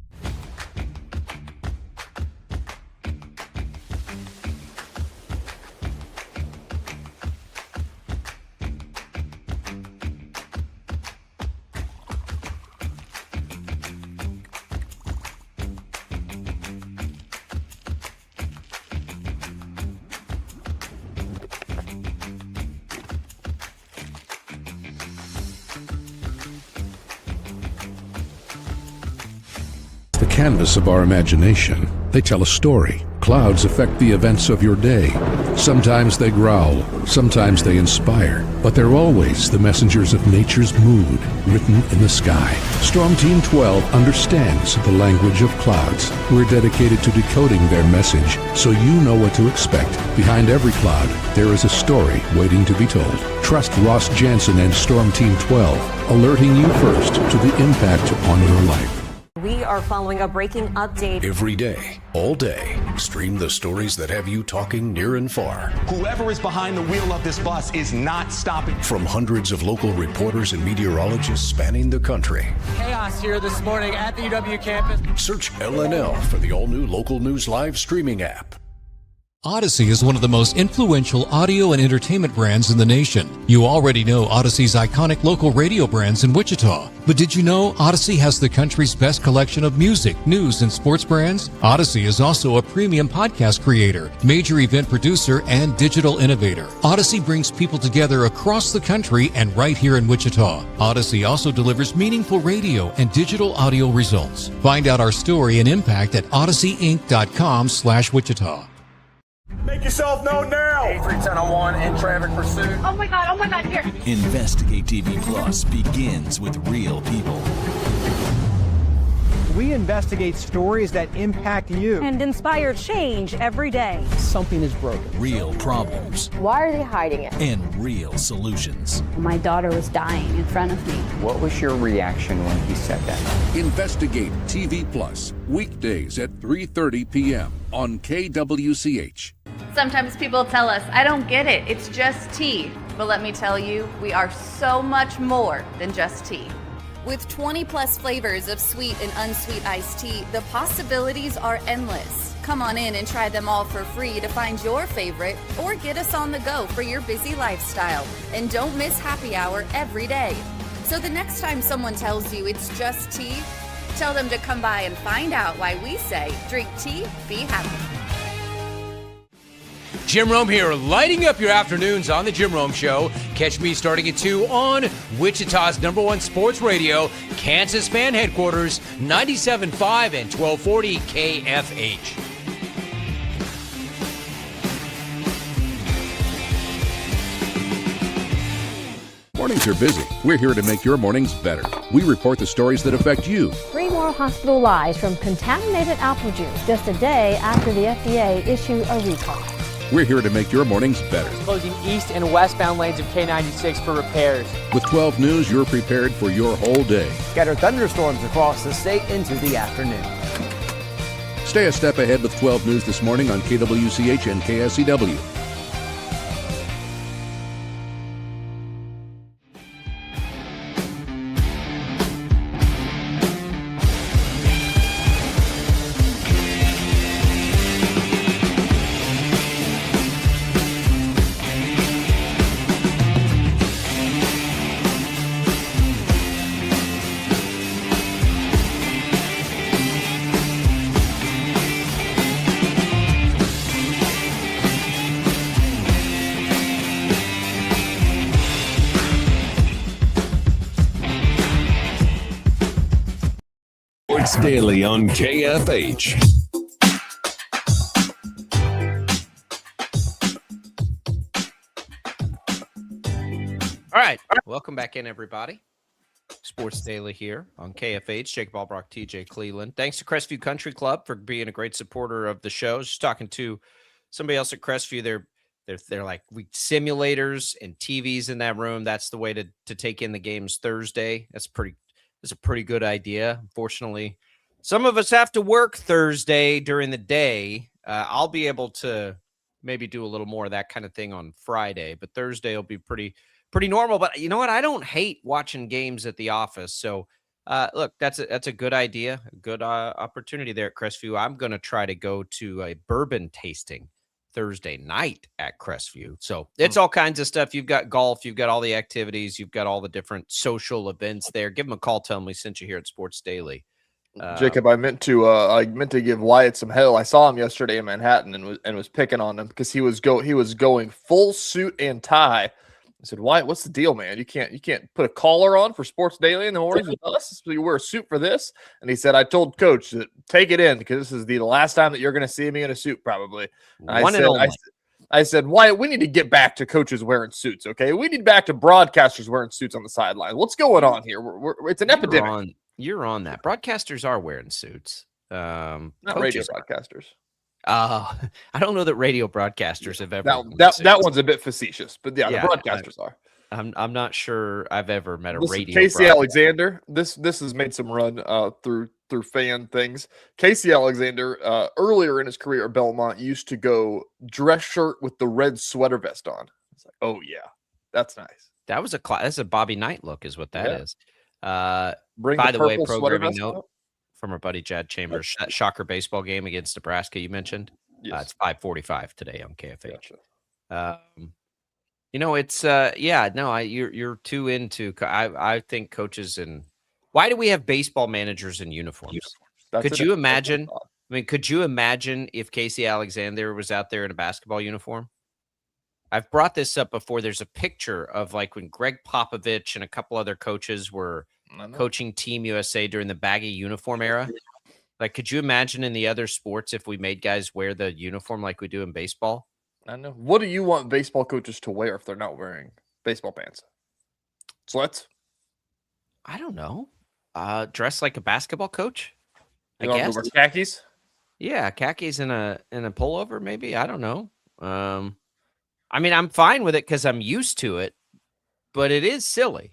The canvas of our imagination. They tell a story. Clouds affect the events of your day. Sometimes they growl, sometimes they inspire, but they're always the messengers of nature's mood, written in the sky. Storm Team 12 understands the language of clouds. We're dedicated to decoding their message, so you know what to expect. Behind every cloud, there is a story waiting to be told. Trust Ross Jansen and Storm Team 12, alerting you first to the impact on your life. We are following a breaking update. Every day, all day, stream the stories that have you talking near and far. Whoever is behind the wheel of this bus is not stopping. From hundreds of local reporters and meteorologists spanning the country. Chaos here this morning at the UW campus. Search LNL for the all-new Local News Live streaming app. Odyssey is one of the most influential audio and entertainment brands in the nation. You already know Odyssey's iconic local radio brands in Wichita. But did you know Odyssey has the country's best collection of music, news, and sports brands? Odyssey is also a premium podcast creator, major event producer, and digital innovator. Odyssey brings people together across the country and right here in Wichita. Odyssey also delivers meaningful radio and digital audio results. Find out our story and impact at odysseyinc.com/Wichita. Make yourself known now. 310-1 in traffic pursuit. Oh my God, here. Investigate TV Plus begins with real people. We investigate stories that impact you. And inspire change every day. Something is broken. Real problems. Why are they hiding it? And real solutions. My daughter was dying in front of me. What was your reaction when he said that? Investigate TV Plus, weekdays at 3:30 p.m. on KWCH. Sometimes people tell us, I don't get it, it's just tea. But let me tell you, we are so much more than just tea. With 20 plus flavors of sweet and unsweet iced tea, the possibilities are endless. Come on in and try them all for free to find your favorite, or get us on the go for your busy lifestyle. And don't miss happy hour every day. So the next time someone tells you it's just tea, tell them to come by and find out why we say, drink tea, be happy. Jim Rome here, lighting up your afternoons on The Jim Rome Show. Catch me starting at 2 on Wichita's #1 sports radio, Kansas Fan Headquarters, 97.5 and 1240 KFH. Mornings are busy. We're here to make your mornings better. We report the stories that affect you. 3 more hospital lies from contaminated apple juice just a day after the FDA issued a recall. We're here to make your mornings better. Closing east and westbound lanes of K96 for repairs. With 12 News, you're prepared for your whole day. Scattered thunderstorms across the state into the afternoon. Stay a step ahead with 12 News this morning on KWCH and KSEW. Sports Daily on KFH. All right. Welcome back in, everybody. Sports Daily here on KFH. Jacob Albrock, TJ Cleveland. Thanks to Crestview Country Club for being a great supporter of the show. Just talking to somebody else at Crestview. They're like simulators and TVs in that room. That's the way to take in the games Thursday. That's a pretty good idea. Unfortunately, some of us have to work Thursday during the day. I'll be able to maybe do a little more of that kind of thing on Friday, but Thursday will be pretty normal. But you know what? I don't hate watching games at the office. So look, that's a good idea, a good opportunity there at Crestview. I'm going to try to go to a bourbon tasting Thursday night at Crestview. So it's all kinds of stuff. You've got golf, you've got all the activities, you've got all the different social events there. Give them a call. Tell them we sent you here at Sports Daily. Jacob, I meant to give Wyatt some hell. I saw him yesterday in Manhattan and was picking on him because he was going full suit and tie. I said, Wyatt, what's the deal, man? You can't put a collar on for Sports Daily in the mornings with us. So you wear a suit for this? And he said, I told Coach that take it in because this is the last time that you're going to see me in a suit, probably. I said, Wyatt, we need to get back to coaches wearing suits, okay? We need back to broadcasters wearing suits on the sideline. What's going on here? It's an epidemic. You're on that. Broadcasters are wearing suits. Not radio broadcasters. I don't know that radio broadcasters have ever. That one's a bit facetious, but yeah, the broadcasters are. I'm not sure I've ever met a radio. Casey Alexander. This has made some run through fan things. Casey Alexander earlier in his career at Belmont used to go dress shirt with the red sweater vest on. It's like, oh yeah, that's nice. That was that's a Bobby Knight look, is what that is. By the way, purple programming note from our buddy Jad Chambers, that Shocker baseball game against Nebraska you mentioned. Yes. It's 5:45 today on KFH. Gotcha. It's you're too into. I think coaches and why do we have baseball managers in uniforms? Could you imagine? I mean, could you imagine if Casey Alexander was out there in a basketball uniform? I've brought this up before. There's a picture of like when Greg Popovich and a couple other coaches were coaching Team USA during the baggy uniform era. Like, could you imagine in the other sports if we made guys wear the uniform like we do in baseball? I know. What do you want baseball coaches to wear if they're not wearing baseball pants? Sweats? I don't know. Dress like a basketball coach? I guess. Wear khakis? Yeah, khakis and a pullover, maybe. I don't know. I mean, I'm fine with it because I'm used to it, but it is silly.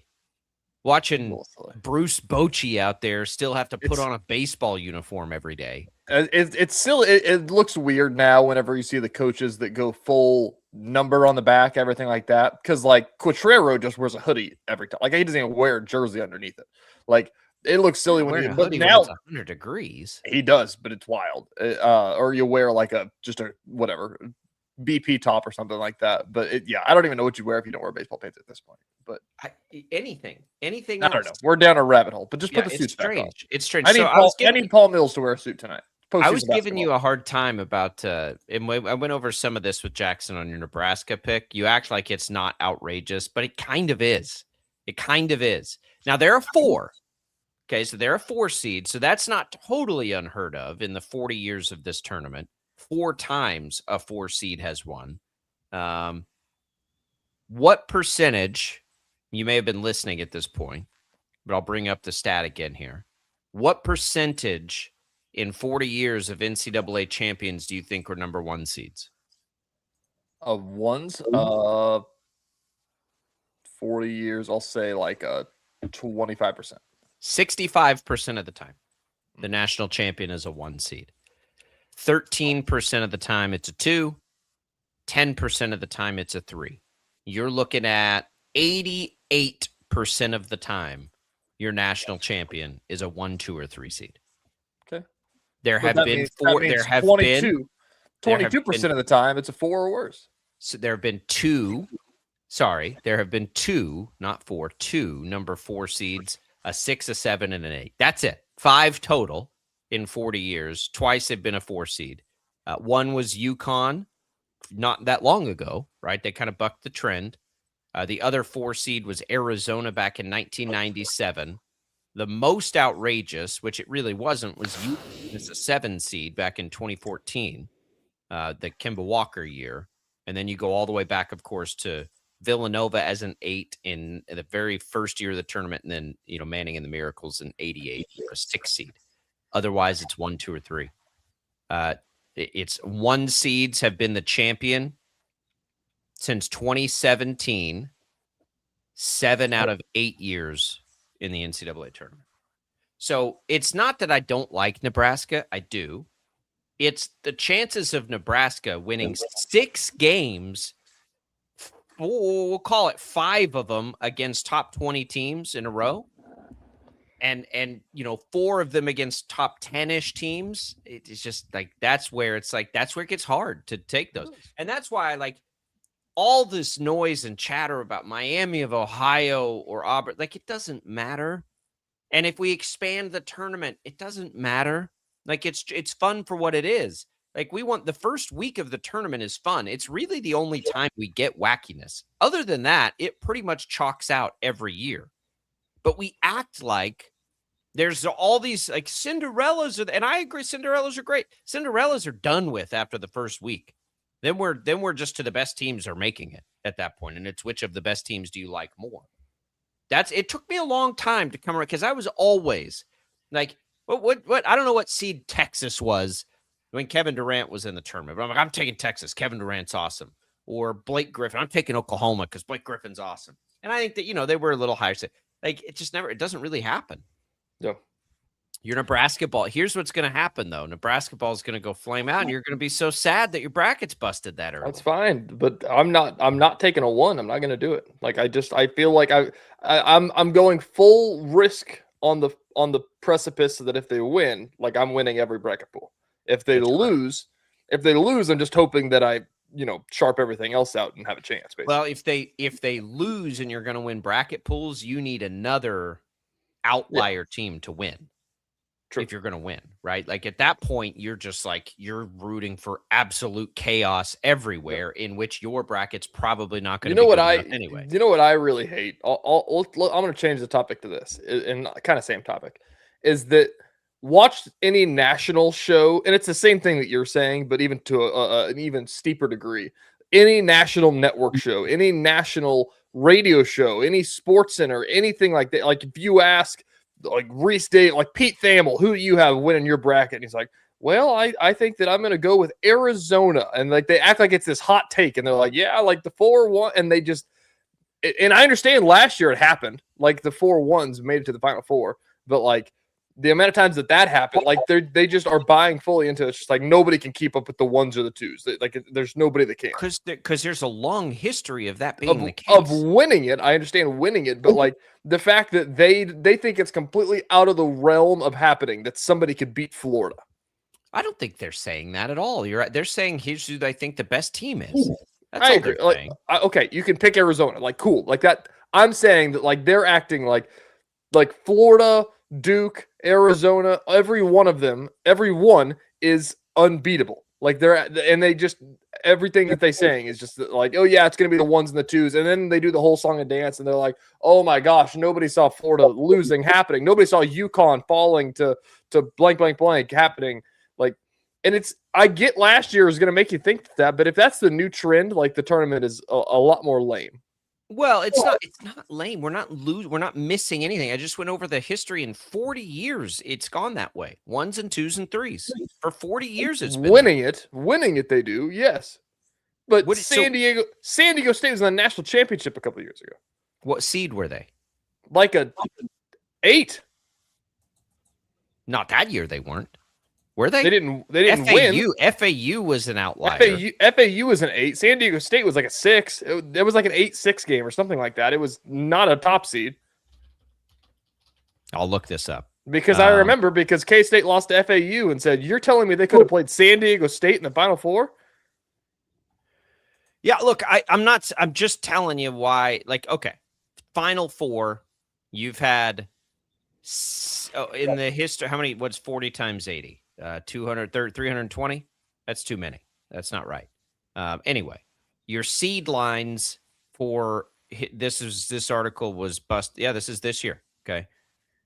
Watching Bruce Bochy out there still have to put on a baseball uniform every day. It's silly. It looks weird now whenever you see the coaches that go full number on the back, everything like that. Because like Quatrero just wears a hoodie every time. Like he doesn't even wear a jersey underneath it. Like it looks silly when you. But now it's 100 degrees. He does, but it's wild. Or you wear like just a whatever BP top or something like that. But I don't even know what you wear if you don't wear baseball pants at this point. But anything. I don't know. We're down a rabbit hole, but just put the suits back on. It's strange. I need Paul Mills to wear a suit tonight. I was giving you a hard time about, and I went over some of this with Jackson on your Nebraska pick. You act like it's not outrageous, but it kind of is. It kind of is. Now, there are 4. Okay, so there are 4 seeds. So that's not totally unheard of in the 40 years of this tournament. 4 times a 4 seed has won. What percentage, you may have been listening at this point, but I'll bring up the stat again here. What percentage in 40 years of NCAA champions do you think were number 1 seeds? Of ones, 40 years, I'll say like 25%. 65% of the time, the national champion is a 1 seed. 13% of the time, it's a 2. 10% of the time, it's a 3. You're looking at 88% of the time, your national champion is a 1, 2, or 3 seed. Okay. There But have that been means- four. that means There have 22, been 22% of the time, it's a 4 or worse. So there have been 2. Sorry, there have been 2, not 4. 2 number 4 seeds, a 6, a 7, and an 8. That's it. 5 total in 40 years. Twice they've been a 4 seed. One was UConn, not that long ago, right? They kind of bucked the trend. The other 4 seed was Arizona back in 1997. The most outrageous, which it really wasn't, was UConn as a 7 seed back in 2014, the Kemba Walker year. And then you go all the way back, of course, to Villanova as an 8 in the very first year of the tournament, and then Manning and the Miracles in '88 for a 6 seed. Otherwise, it's 1, 2, or 3. It's 1 seeds have been the champion since 2017. 7 out of 8 years in the NCAA tournament. So it's not that I don't like Nebraska. I do. It's the chances of Nebraska winning 6 games. We'll call it 5 of them against top 20 teams in a row. And 4 of them against top 10-ish teams. It's just like, that's where it gets hard to take those. And that's why I like all this noise and chatter about Miami of Ohio or Auburn. Like, it doesn't matter. And if we expand the tournament, it doesn't matter. Like, it's fun for what it is. Like, we want the first week of the tournament is fun. It's really the only time we get wackiness. Other than that, it pretty much chalks out every year. But we act like there's all these like Cinderellas, and I agree, Cinderellas are great. Cinderellas are done with after the first week. Then we're just to the best teams are making it at that point, and it's which of the best teams do you like more? It took me a long time to come around because I was always like, what I don't know what seed Texas was when Kevin Durant was in the tournament. But I'm like, I'm taking Texas. Kevin Durant's awesome. Or Blake Griffin. I'm taking Oklahoma because Blake Griffin's awesome. And I think that they were a little higher. Like, it doesn't really happen. Yeah. Your Nebraska ball. Here's what's going to happen, though. Nebraska ball is going to go flame out, and you're going to be so sad that your bracket's busted that early. That's fine, but I'm not taking a 1. I'm not going to do it. Like, I feel like I'm going full risk on the precipice so that if they win, like, I'm winning every bracket pool. If they lose, I'm just hoping that I sharp everything else out and have a chance. Basically. Well, if they lose and you're going to win bracket pools, you need another outlier team to win. True. If you're going to win, right? Like, at that point, you're just like, you're rooting for absolute chaos everywhere, in which your bracket's probably not going to be good enough anyway. You know what I really hate? I'm going to change the topic to this, and kind of same topic, is that watch any national show, and it's the same thing that you're saying, but even to an even steeper degree. Any national network show, any national radio show, any Sports Center, anything like that. Like, if you ask, like, Reese Day, like Pete Thamel, who do you have winning your bracket? And he's like, well, I think that I'm going to go with Arizona. And like, they act like it's this hot take, and they're like, yeah, like the 4-1. And they just, and I understand last year it happened, like the 4-1s made it to the Final Four, but like the amount of times that happened, like they just are buying fully into it. It's just like nobody can keep up with the 1s or the 2s. Like, there's nobody that can. Because there's a long history of that being the case. Of winning it. I understand winning it, but like the fact that they think it's completely out of the realm of happening that somebody could beat Florida. I don't think they're saying that at all. You're right. They're saying here's who they think the best team is. That's I all agree. they're Like, saying. Okay, you can pick Arizona. Like, cool. Like that. I'm saying that like they're acting like Florida, Duke, Arizona, every one is unbeatable. Like they just, everything that they're saying is just like, oh yeah, it's going to be the 1s and the 2s. And then they do the whole song and dance, and they're like, oh my gosh, nobody saw Florida losing happening. Nobody saw UConn falling to blank, blank, blank happening. Like, and I get last year is going to make you think that, but if that's the new trend, like the tournament is a lot more lame. Well, it's not lame. We're not missing anything. I just went over the history in 40 years. It's gone that way. 1s and 2s and 3s for 40 years. It's been winning it. They do. Yes. But San Diego State was in the national championship a couple of years ago. What seed were they? Like a 8. Not that year they weren't. Were they? They didn't win. FAU was an outlier. FAU was an 8. San Diego State was like a 6. It was like an 8-6 game or something like that. It was not a top seed. I'll look this up. Because I remember K-State lost to FAU and said, "You're telling me they could have played San Diego State in the Final Four?" Yeah, look, I'm just telling you why. Like, okay, Final Four, you've had in the history, how many? What's 40 times 80? 320? That's too many. That's not right. Anyway, your seed lines for this article was bust. Yeah, this is this year. Okay.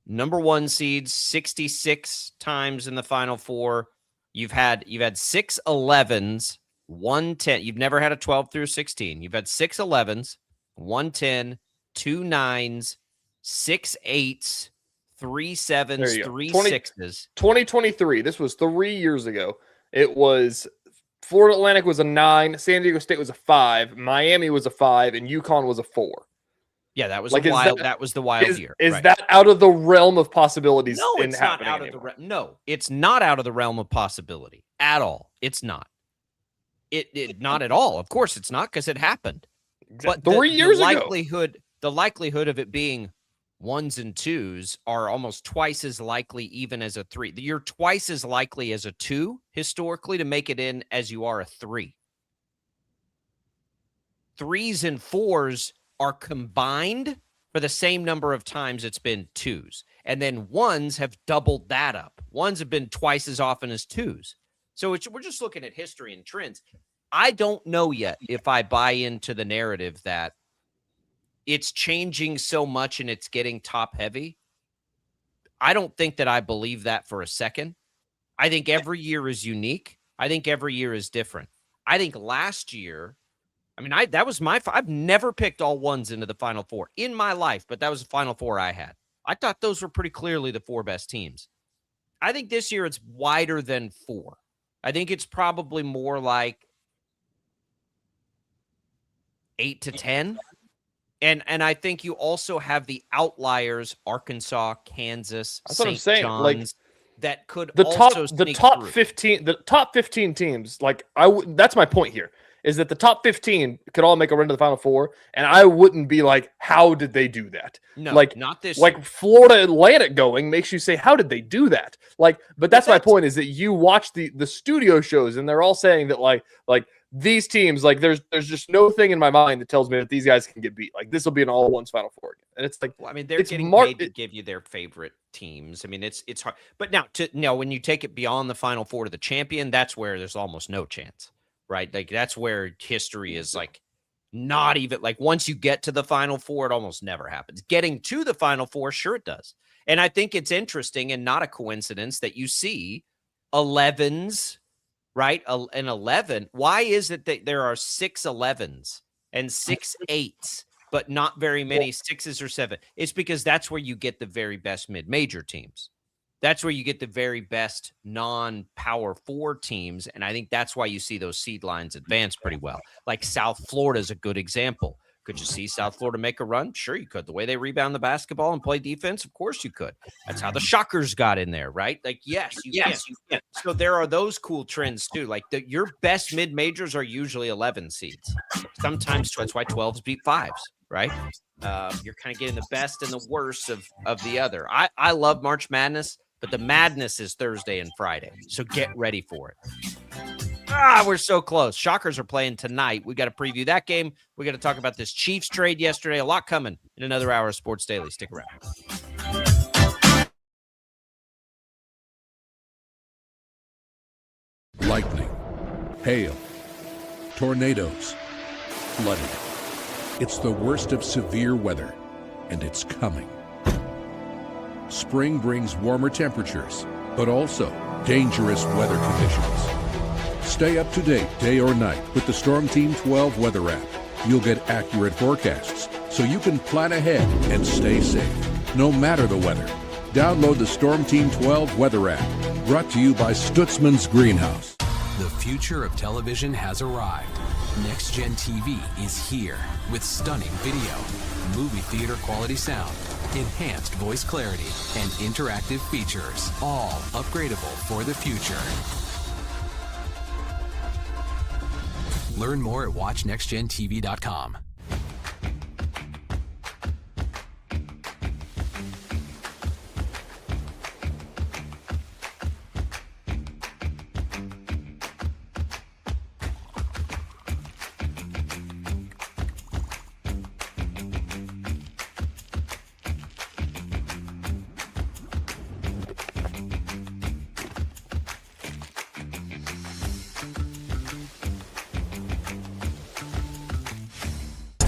Number 1 seeds 66 times in the Final Four. You've had 6 11s, 1 10. You've never had a 12 through 16. You've had 6 11s, 1 10, 2 9s, 6 8s, 3 7s, 3 6s. 2023. This was 3 years ago. It was Florida Atlantic was a 9, San Diego State was a 5, Miami was a 5, and UConn was a 4. Yeah, that was wild. That was the wild year. Is that out of the realm of possibilities? No, it's not out of the realm. No, it's not out of the realm of possibility at all. It's not. It not at all. Of course, it's not because it happened. But 3 years ago, the likelihood of it being 1s and 2s are almost twice as likely, even as a 3. You're twice as likely as a 2 historically to make it in as you are a 3. 3s and 4s are combined for the same number of times it's been 2s. And then 1s have doubled that up. 1s have been twice as often as 2s. So we're just looking at history and trends. I don't know yet if I buy into the narrative that it's changing so much and it's getting top heavy. I don't think that I believe that for a second. I think every year is unique. I think every year is different. I think last year, that was I've never picked all 1s into the Final Four in my life, but that was the Final Four I had. I thought those were pretty clearly the 4 best teams. I think this year it's wider than 4. I think it's probably more like 8 to 10. And I think you also have the outliers, Arkansas, Kansas, that's what I'm St. saying. John's, like, that could the top through. 15, the top 15 teams. Like that's my point here. Is that the top 15 could all make a run to the Final Four, and I wouldn't be like, how did they do that? No, like, not this like year. Florida Atlantic going makes you say, how did they do that? Like, but that's my point, is that you watch the studio shows and they're all saying that like these teams, like there's just no thing in my mind that tells me that these guys can get beat. Like this will be an all-1s Final Four again. And it's like, well, they're getting paid to give you their favorite teams. It's hard. But now when you take it beyond the Final Four to the champion, that's where there's almost no chance. Right. Like that's where history is like not even like once you get to the Final Four, it almost never happens. Getting to the Final Four, sure it does. And I think it's interesting and not a coincidence that you see 11s, right? An 11. Why is it that there are 6 11s and 6 8s, but not very many 6s or 7? It's because that's where you get the very best mid-major teams. That's where you get the very best non-power 4 teams. And I think that's why you see those seed lines advance pretty well. Like South Florida is a good example. Could you see South Florida make a run? Sure you could. The way they rebound the basketball and play defense, of course you could. That's how the Shockers got in there, right? Like, yes, you can. So there are those cool trends too. Like your best mid-majors are usually 11 seeds. Sometimes that's why 12s beat 5s, right? You're kind of getting the best and the worst of the other. I love March Madness. But the madness is Thursday and Friday, so get ready for it. We're so close. Shockers are playing tonight. We got to preview that game. We got to talk about this Chiefs trade yesterday. A lot coming in another hour of Sports Daily. Stick around. Lightning, hail, tornadoes, flooding. It's the worst of severe weather, and it's coming. Spring brings warmer temperatures, but also dangerous weather conditions. Stay up to date day or night with the Storm Team 12 weather app. You'll get accurate forecasts so you can plan ahead and stay safe, no matter the weather. Download the Storm Team 12 weather app, brought to you by Stutzman's Greenhouse. The future of television has arrived. Next Gen TV is here with stunning video, movie theater quality sound, enhanced voice clarity, and interactive features, all upgradable for the future. Learn more at watchnextgentv.com.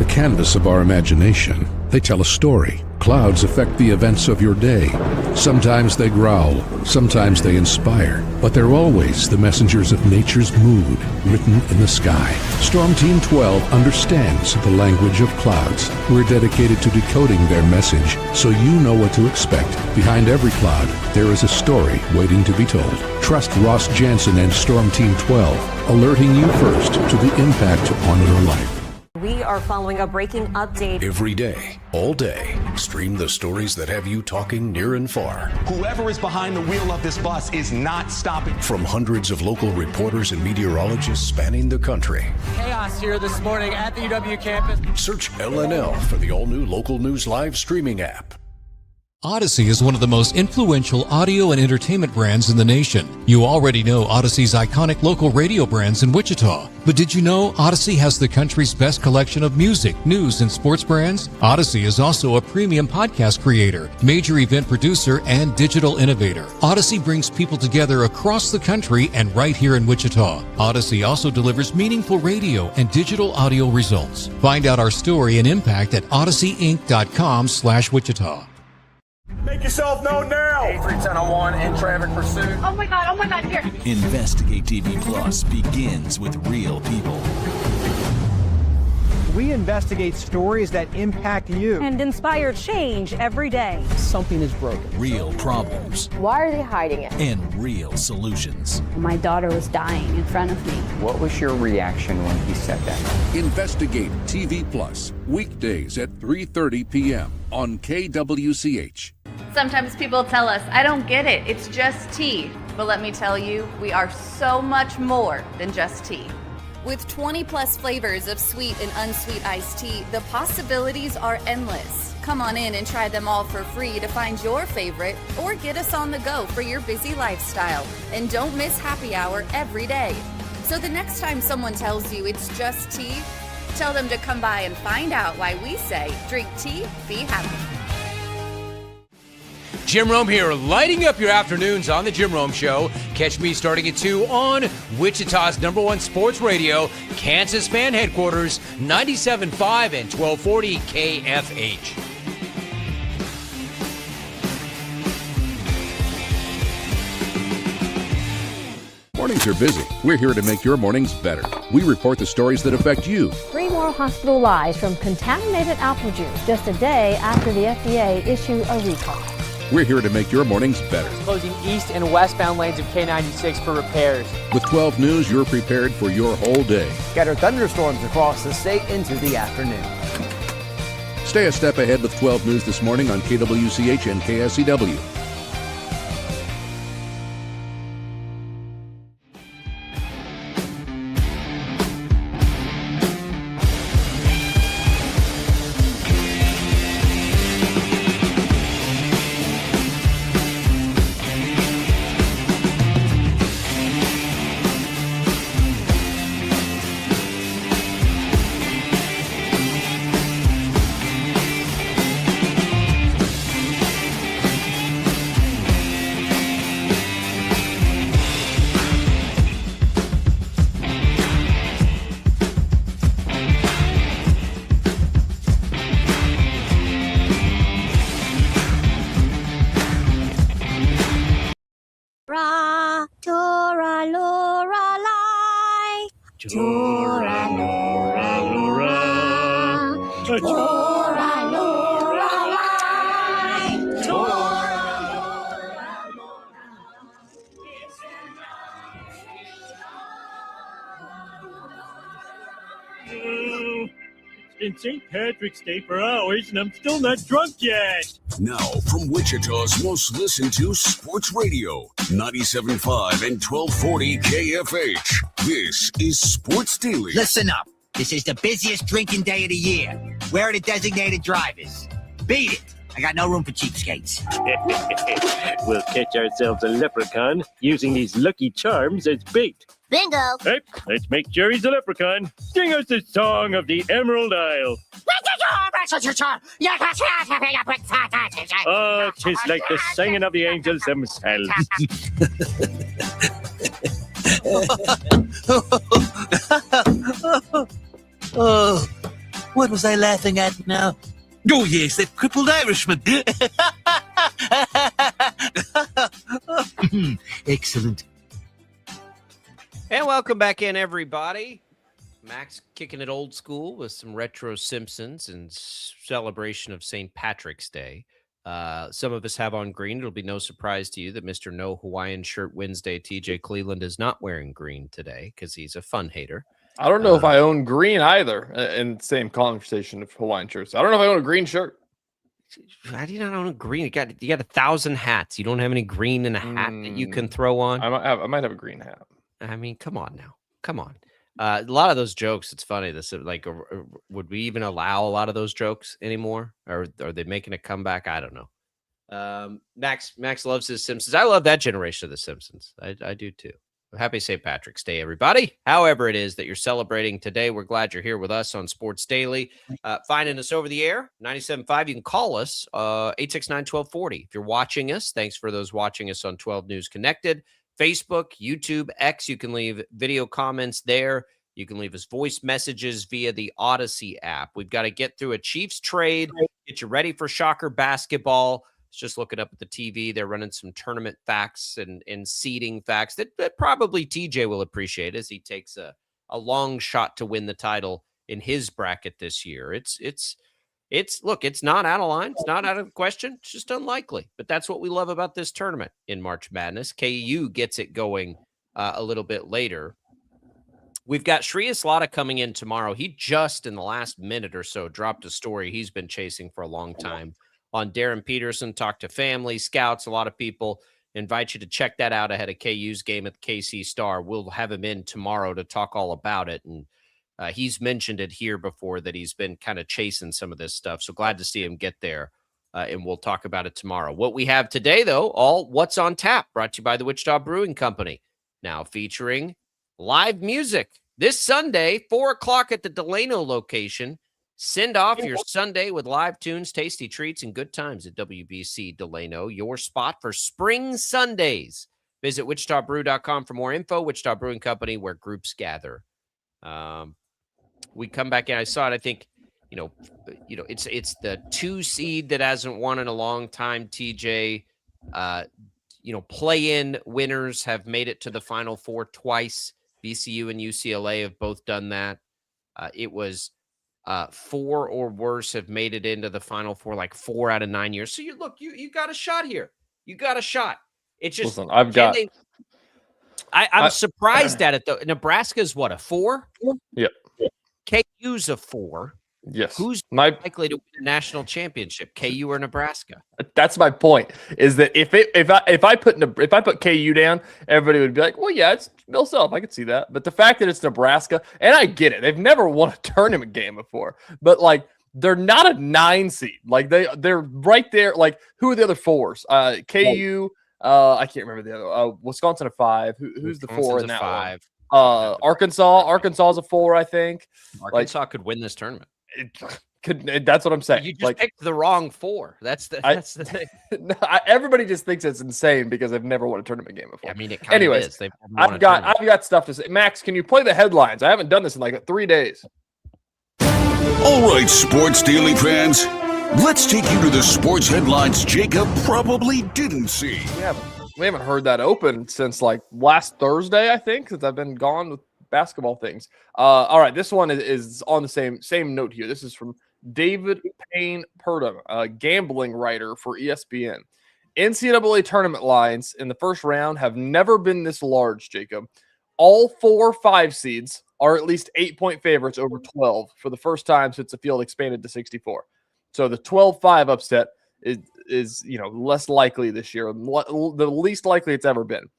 Canvas of our imagination. They tell a story. Clouds affect the events of your day. Sometimes they growl, sometimes they inspire, but they're always the messengers of nature's mood written in the sky. Storm Team 12 understands the language of clouds. We're dedicated to decoding their message so you know what to expect. Behind every cloud, there is a story waiting to be told. Trust Ross Jansen and Storm Team 12, alerting you first to the impact on your life. We are following a breaking update. Every day, all day, stream the stories that have you talking near and far. Whoever is behind the wheel of this bus is not stopping. From hundreds of local reporters and meteorologists spanning the country. Chaos here this morning at the UW campus. Search LNL for the all-new Local News Live streaming app. Odyssey is one of the most influential audio and entertainment brands in the nation. You already know Odyssey's iconic local radio brands in Wichita. But did you know Odyssey has the country's best collection of music, news, and sports brands? Odyssey is also a premium podcast creator, major event producer, and digital innovator. Odyssey brings people together across the country and right here in Wichita. Odyssey also delivers meaningful radio and digital audio results. Find out our story and impact at odysseyinc.com/Wichita. Make yourself known now. 310-1 in traffic pursuit. Oh my God, here. Investigate TV Plus begins with real people. We investigate stories that impact you. And inspire change every day. Something is broken. Real problems. Why are they hiding it? And real solutions. My daughter was dying in front of me. What was your reaction when he said that? Investigate TV Plus, weekdays at 3:30 p.m. on KWCH. Sometimes people tell us, I don't get it, it's just tea. But let me tell you, we are so much more than just tea. With 20 plus flavors of sweet and unsweet iced tea, the possibilities are endless. Come on in and try them all for free to find your favorite or get us on the go for your busy lifestyle. And don't miss happy hour every day. So the next time someone tells you it's just tea, tell them to come by and find out why we say, drink tea, be happy. Jim Rome here, lighting up your afternoons on The Jim Rome Show. Catch me starting at 2 on Wichita's #1 sports radio, Kansas Fan Headquarters, 97.5 and 1240 KFH. Mornings are busy. We're here to make your mornings better. We report the stories that affect you. 3 more hospital lies from contaminated apple juice just a day after the FDA issued a recall. We're here to make your mornings better. Closing east and westbound lanes of K96 for repairs. With 12 News, you're prepared for your whole day. Scattered thunderstorms across the state into the afternoon. Stay a step ahead with 12 News this morning on KWCH and KSCW. in St. Patrick's Day for hours, and I'm still not drunk yet. Now, from Wichita's most listened to sports radio, 97.5 and 1240 KFH. This is Sports Daily. Listen up. This is the busiest drinking day of the year. Where are the designated drivers? Beat it. I got no room for cheapskates. We'll catch ourselves a leprechaun using these lucky charms as bait. Bingo. Hey, let's make Jerry's a leprechaun. Sing us the song of the Emerald Isle. Oh, 'tis like the singing of the angels themselves. Oh, what was I laughing at now? Oh, yes, that crippled Irishman. Excellent. And welcome back in, everybody. Max kicking it old school with some retro Simpsons in celebration of St. Patrick's Day. Some of us have on green. It'll be no surprise to you that Mr. No Hawaiian Shirt Wednesday, TJ Cleveland, is not wearing green today because he's a fun hater. I don't know if I own green either in the same conversation of Hawaiian shirts. I don't know if I own a green shirt. How do you not own a green? You got 1,000 hats. You don't have any green in a hat that you can throw on? I might have a green hat. I mean, come on now. Come on. A lot of those jokes, it's funny. This like, would we even allow a lot of those jokes anymore? Or are they making a comeback? I don't know. Max loves his Simpsons. I love that generation of the Simpsons. I do too. Happy St. Patrick's Day, everybody. However it is that you're celebrating today, we're glad you're here with us on Sports Daily. Finding us over the air, 97.5. You can call us, 869-1240. If you're watching us, thanks for those watching us on 12 News Connected. Facebook, YouTube, X, you can leave video comments there. You can leave us voice messages via the Odyssey app. We've got to get through a Chiefs trade, get you ready for Shocker basketball. Just looking up at the TV, they're running some tournament facts and seeding facts that probably TJ will appreciate as he takes a long shot to win the title in his bracket this year. It's not out of line. It's not out of the question. It's just unlikely. But that's what we love about this tournament in March Madness. KU gets it going a little bit later. We've got Shreyas Laddha coming in tomorrow. He just in the last minute or so dropped a story he's been chasing for a long time on Darren Peterson. Talked to family, scouts, a lot of people. Invite you to check that out ahead of KU's game at the KC Star. We'll have him in tomorrow to talk all about it. And he's mentioned it here before that he's been kind of chasing some of this stuff. So glad to see him get there. And we'll talk about it tomorrow. What we have today, though, all What's on Tap, brought to you by the Wichita Brewing Company. Now featuring live music this Sunday, 4 o'clock at the Delano location. Send off your Sunday with live tunes, tasty treats, and good times at WBC Delano, your spot for spring Sundays. Visit wichitabrew.com for more info. Wichita Brewing Company, where groups gather. We come back in. I saw it. I think, it's the 2 seed that hasn't won in a long time. TJ, play-in winners have made it to the Final Four twice. VCU and UCLA have both done that. It was 4 or worse have made it into the Final Four like 4 out of 9 years. So you got a shot here. You got a shot. It's just listen, I'm surprised at it though. Nebraska's what, a 4? Yep. KU's a 4. Yes. Who's likely to win a national championship, KU or Nebraska? That's my point. Is that if I put KU down, everybody would be like, "Well, yeah, it's Bill Self. I could see that." But the fact that it's Nebraska, and I get it, they've never won a tournament game before, but like they're not a 9 seed. Like they're right there. Like who are the other 4s? KU. I can't remember the other. Wisconsin a 5. Who's the 4 in that 5. One? Arkansas is a 4, I think. Arkansas could win this tournament. That's what I'm saying. You just picked the wrong 4. That's the thing. Everybody just thinks it's insane because they've never won a tournament game before. I mean, it kind of is. I've got stuff to say. Max, can you play the headlines? I haven't done this in like 3 days. All right, Sports Daily fans, let's take you to the sports headlines Jacob probably didn't see. We haven't heard that open since like last Thursday, I think, since I've been gone with basketball things. All right, this one is on the same note here. This is from David Payne Purdom, a gambling writer for ESPN. NCAA tournament lines in the first round have never been this large, Jacob. All 4 5 seeds are at least 8-point favorites over 12 for the first time since the field expanded to 64. So the 12-5 upset is less likely this year, the least likely it's ever been.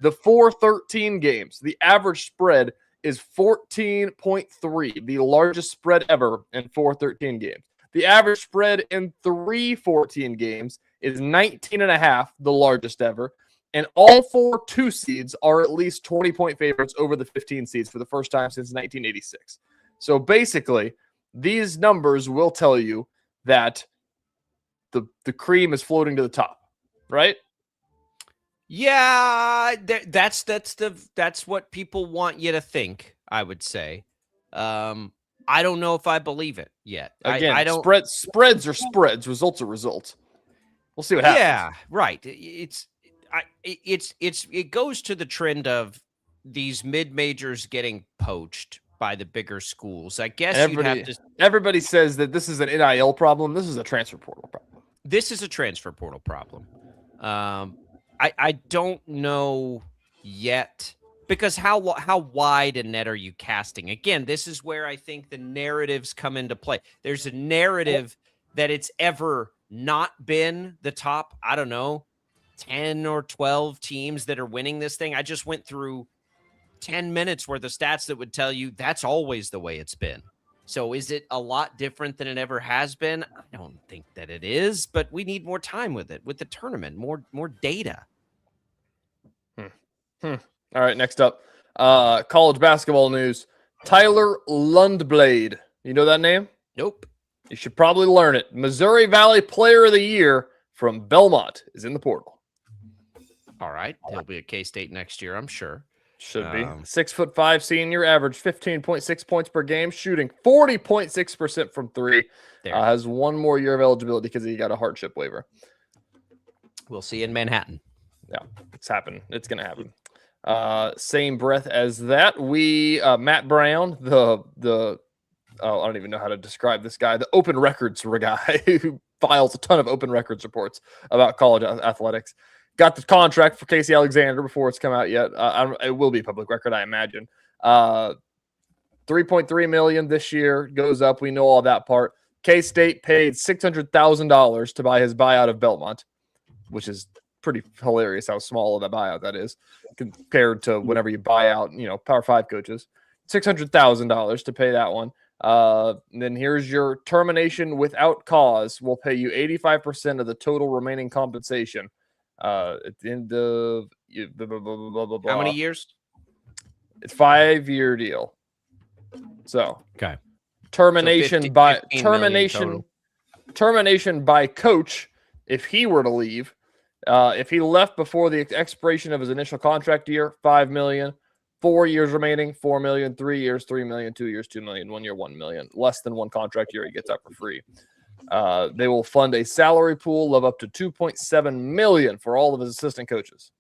The 4-13 games, the average spread is 14.3, the largest spread ever in 4-13 games. The average spread in 3-14 games is 19.5, the largest ever. And all 4 2 seeds are at least 20-point favorites over the 15 seeds for the first time since 1986. So basically, these numbers will tell you that the cream is floating to the top, right? Yeah, that's what people want you to think, I would say. I don't know if I believe it yet. Again, I don't. Spreads are spreads. Results are results. We'll see what happens. Yeah, right. It goes to the trend of these mid-majors getting poached by the bigger schools. I guess everybody says that this is an NIL problem. This is a transfer portal problem. This is a transfer portal problem. I don't know yet, because how wide a net are you casting? Again, this is where I think the narratives come into play. There's a narrative that it's ever not been the top, I don't know, 10 or 12 teams that are winning this thing. I just went through 10 minutes worth of stats that would tell you that's always the way it's been. So is it a lot different than it ever has been? I don't think that it is, but we need more time with it, with the tournament, more data. All right, next up, college basketball news. Tyler Lundblade. You know that name? Nope. You should probably learn it. Missouri Valley Player of the Year from Belmont is in the portal. All right. He'll be at K-State next year, I'm sure. Should be. 6'5" senior, average 15.6 points per game, shooting 40.6% from three. Has one more year of eligibility because he got a hardship waiver. We'll see in Manhattan. Yeah, it's happening. It's going to happen. Same breath as that, Matt Brown, I don't even know how to describe this guy, the open records guy who files a ton of open records reports about college athletics, got the contract for Casey Alexander before it's come out yet. It will be public record, I imagine. $3.3 million this year goes up. We know all that part. K-State paid $600,000 to buy his buyout of Belmont, which is pretty hilarious how small of a buyout that is compared to whenever you buy out, Power 5 coaches. $600,000 to pay that one. Then here's your termination without cause. We'll pay you 85% of the total remaining compensation. At the end of how many years? It's 5-year deal. So okay. Termination so 50 termination by coach if he were to leave. If he left before the expiration of his initial contract year, $5 million. 4 years remaining, $4 million. 3 years, $3 million. 2 years, $2 million. 1 year, $1 million. Less than one contract year, he gets out for free. They will fund a salary pool of up to $2.7 million for all of his assistant coaches.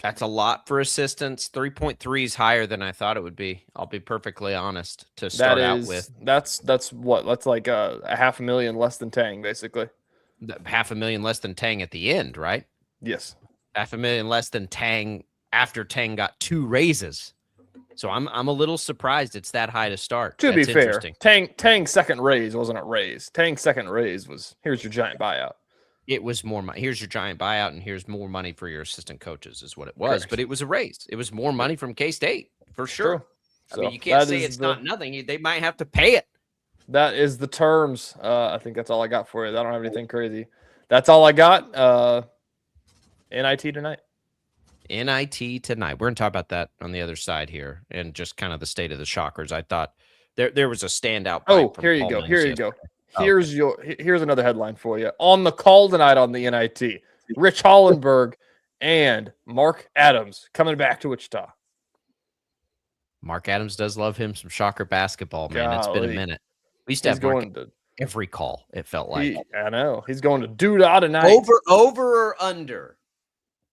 That's a lot for assistants. 3.3 is higher than I thought it would be. I'll be perfectly honest to start out with. That's what? That's like a $500,000 less than Tang, basically. $500,000 less than Tang at the end, right? Yes. $500,000 less than Tang after Tang got 2 raises. So I'm a little surprised it's that high to start. To be fair, Tang's second raise wasn't a raise. Tang's second raise was, here's your giant buyout. It was more money. Here's your giant buyout, and here's more money for your assistant coaches is what it was. Correct. But it was a raise. It was more money from K-State, for sure. True. I mean, you can't say it's not nothing. They might have to pay it. That is the terms. I think that's all I got for you. I don't have anything crazy. That's all I got. NIT tonight. NIT tonight. We're going to talk about that on the other side here and just kind of the state of the Shockers. I thought there was a standout. Here you go. Here you go. Here's another headline for you. On the call tonight on the NIT, Rich Hollenberg and Mark Adams coming back to Wichita. Mark Adams does love him some Shocker basketball, man. Golly. It's been a minute. We used to have Mark every call, it felt like. I know. He's going to Doodah tonight. Over or under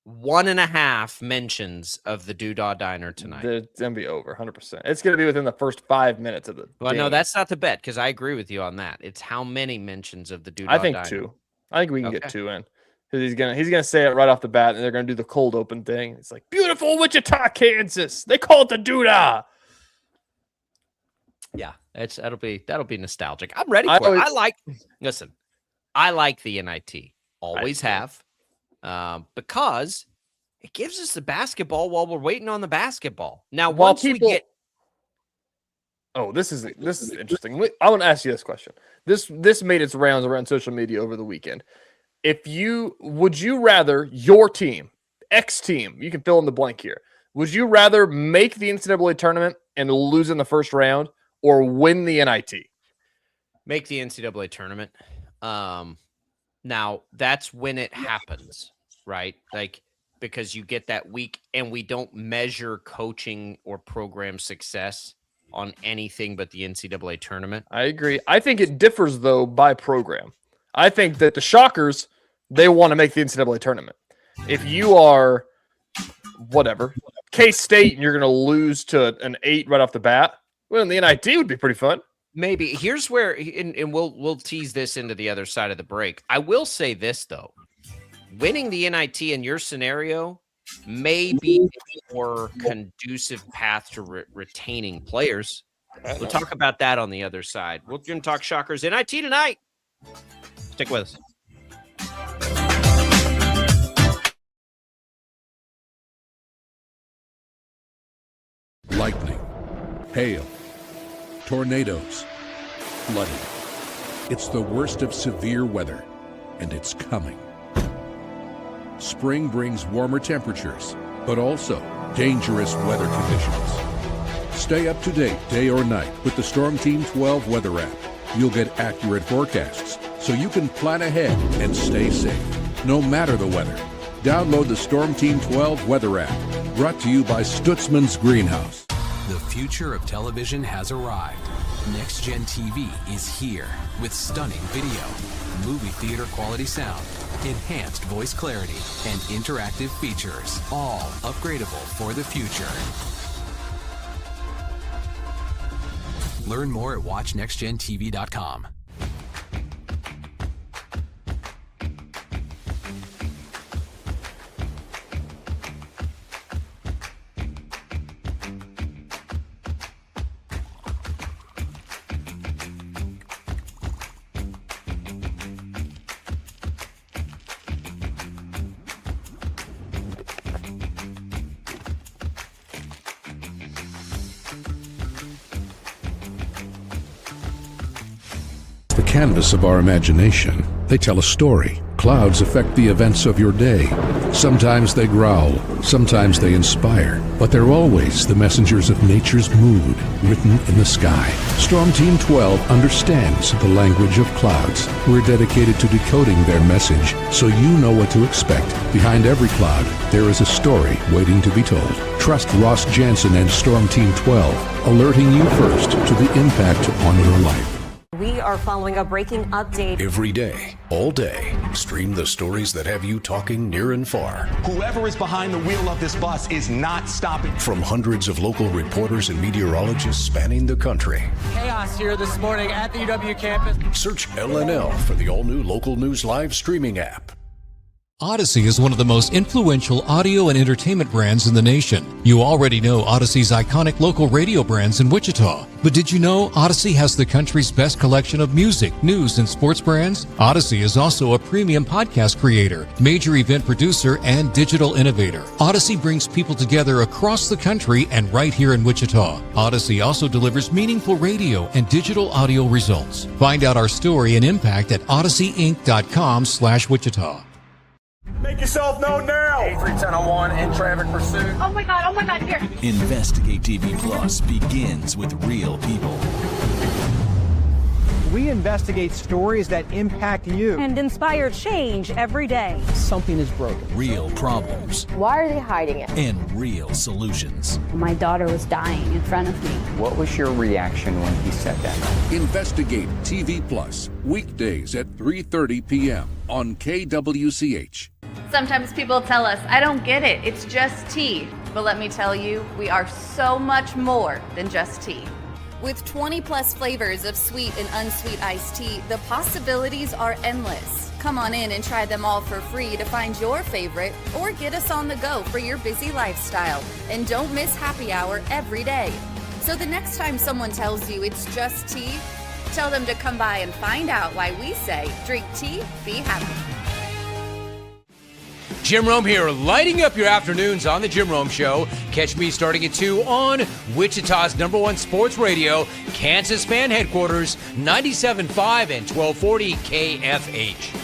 1.5 mentions of the Doodah Diner tonight. It's going to be over 100%. It's going to be within the first 5 minutes of the Well, game. No, that's not the bet because I agree with you on that. It's how many mentions of the Doodah I think Diner. 2. I think we can get 2 in. He's gonna say it right off the bat, and they're gonna do the cold open thing. It's like beautiful Wichita, Kansas. They call it the Doodah. Yeah, that'll be nostalgic. I'm ready for it. I like the NIT. Always have. Because it gives us the basketball while we're waiting on the basketball. Now, once we get this is interesting. I want to ask you this question. This made its rounds around social media over the weekend. Would you rather your team, X team, you can fill in the blank here. Would you rather make the NCAA tournament and lose in the first round or win the NIT? Make the NCAA tournament. Now that's when it happens, right? Like, because you get that week and we don't measure coaching or program success on anything but the NCAA tournament. I agree. I think it differs though by program. I think that the Shockers, they want to make the NCAA tournament. If you are whatever, Kstate, and you're going to lose to an 8 right off the bat, well, the NIT would be pretty fun. Maybe. Here's where, and we'll tease this into the other side of the break. I will say this though, winning the NIT in your scenario may be a more conducive path to retaining players. We'll talk about that on the other side. We're going to talk Shockers NIT tonight. Stick with us. Lightning, hail, tornadoes, flooding. It's the worst of severe weather, and it's coming. Spring brings warmer temperatures, but also dangerous weather conditions. Stay up to date day or night with the Storm Team 12 weather app. You'll get accurate forecasts, so you can plan ahead and stay safe, no matter the weather. Download the Storm Team 12 weather app, brought to you by Stutzman's Greenhouse. The future of television has arrived. Next Gen TV is here with stunning video, movie theater quality sound, enhanced voice clarity, and interactive features, all upgradable for the future. Learn more at watchnextgentv.com. The canvas of our imagination. They tell a story. Clouds affect the events of your day. Sometimes they growl, sometimes they inspire, but they're always the messengers of nature's mood written in the sky. Storm Team 12 understands the language of clouds. We're dedicated to decoding their message so you know what to expect. Behind every cloud, there is a story waiting to be told. Trust Ross Jansen and Storm Team 12, alerting you first to the impact on your life. We are following a breaking update. Every day, all day, stream the stories that have you talking near and far. Whoever is behind the wheel of this bus is not stopping. From hundreds of local reporters and meteorologists spanning the country. Chaos here this morning at the UW campus. Search LNL for the all-new Local News Live streaming app. Odyssey is one of the most influential audio and entertainment brands in the nation. You already know Odyssey's iconic local radio brands in Wichita. But did you know Odyssey has the country's best collection of music, news, and sports brands? Odyssey is also a premium podcast creator, major event producer, and digital innovator. Odyssey brings people together across the country and right here in Wichita. Odyssey also delivers meaningful radio and digital audio results. Find out our story and impact at odysseyinc.com/Wichita. Make yourself known now. 83101 in traffic pursuit. Oh my God, here. Investigate TV Plus begins with real people. We investigate stories that impact you and inspire change every day. Something is broken. Real problems. Why are they hiding it? And real solutions. My daughter was dying in front of me. What was your reaction when he said that? Investigate TV Plus, weekdays at 3:30 p.m. on KWCH. Sometimes people tell us, I don't get it, it's just tea. But let me tell you, we are so much more than just tea. With 20 plus flavors of sweet and unsweet iced tea, the possibilities are endless. Come on in and try them all for free to find your favorite or get us on the go for your busy lifestyle. And don't miss happy hour every day. So the next time someone tells you it's just tea, tell them to come by and find out why we say drink tea, be happy. Jim Rome here, lighting up your afternoons on The Jim Rome Show. Catch me starting at 2 on Wichita's #1 sports radio, Kansas Fan Headquarters, 97.5 and 1240 KFH.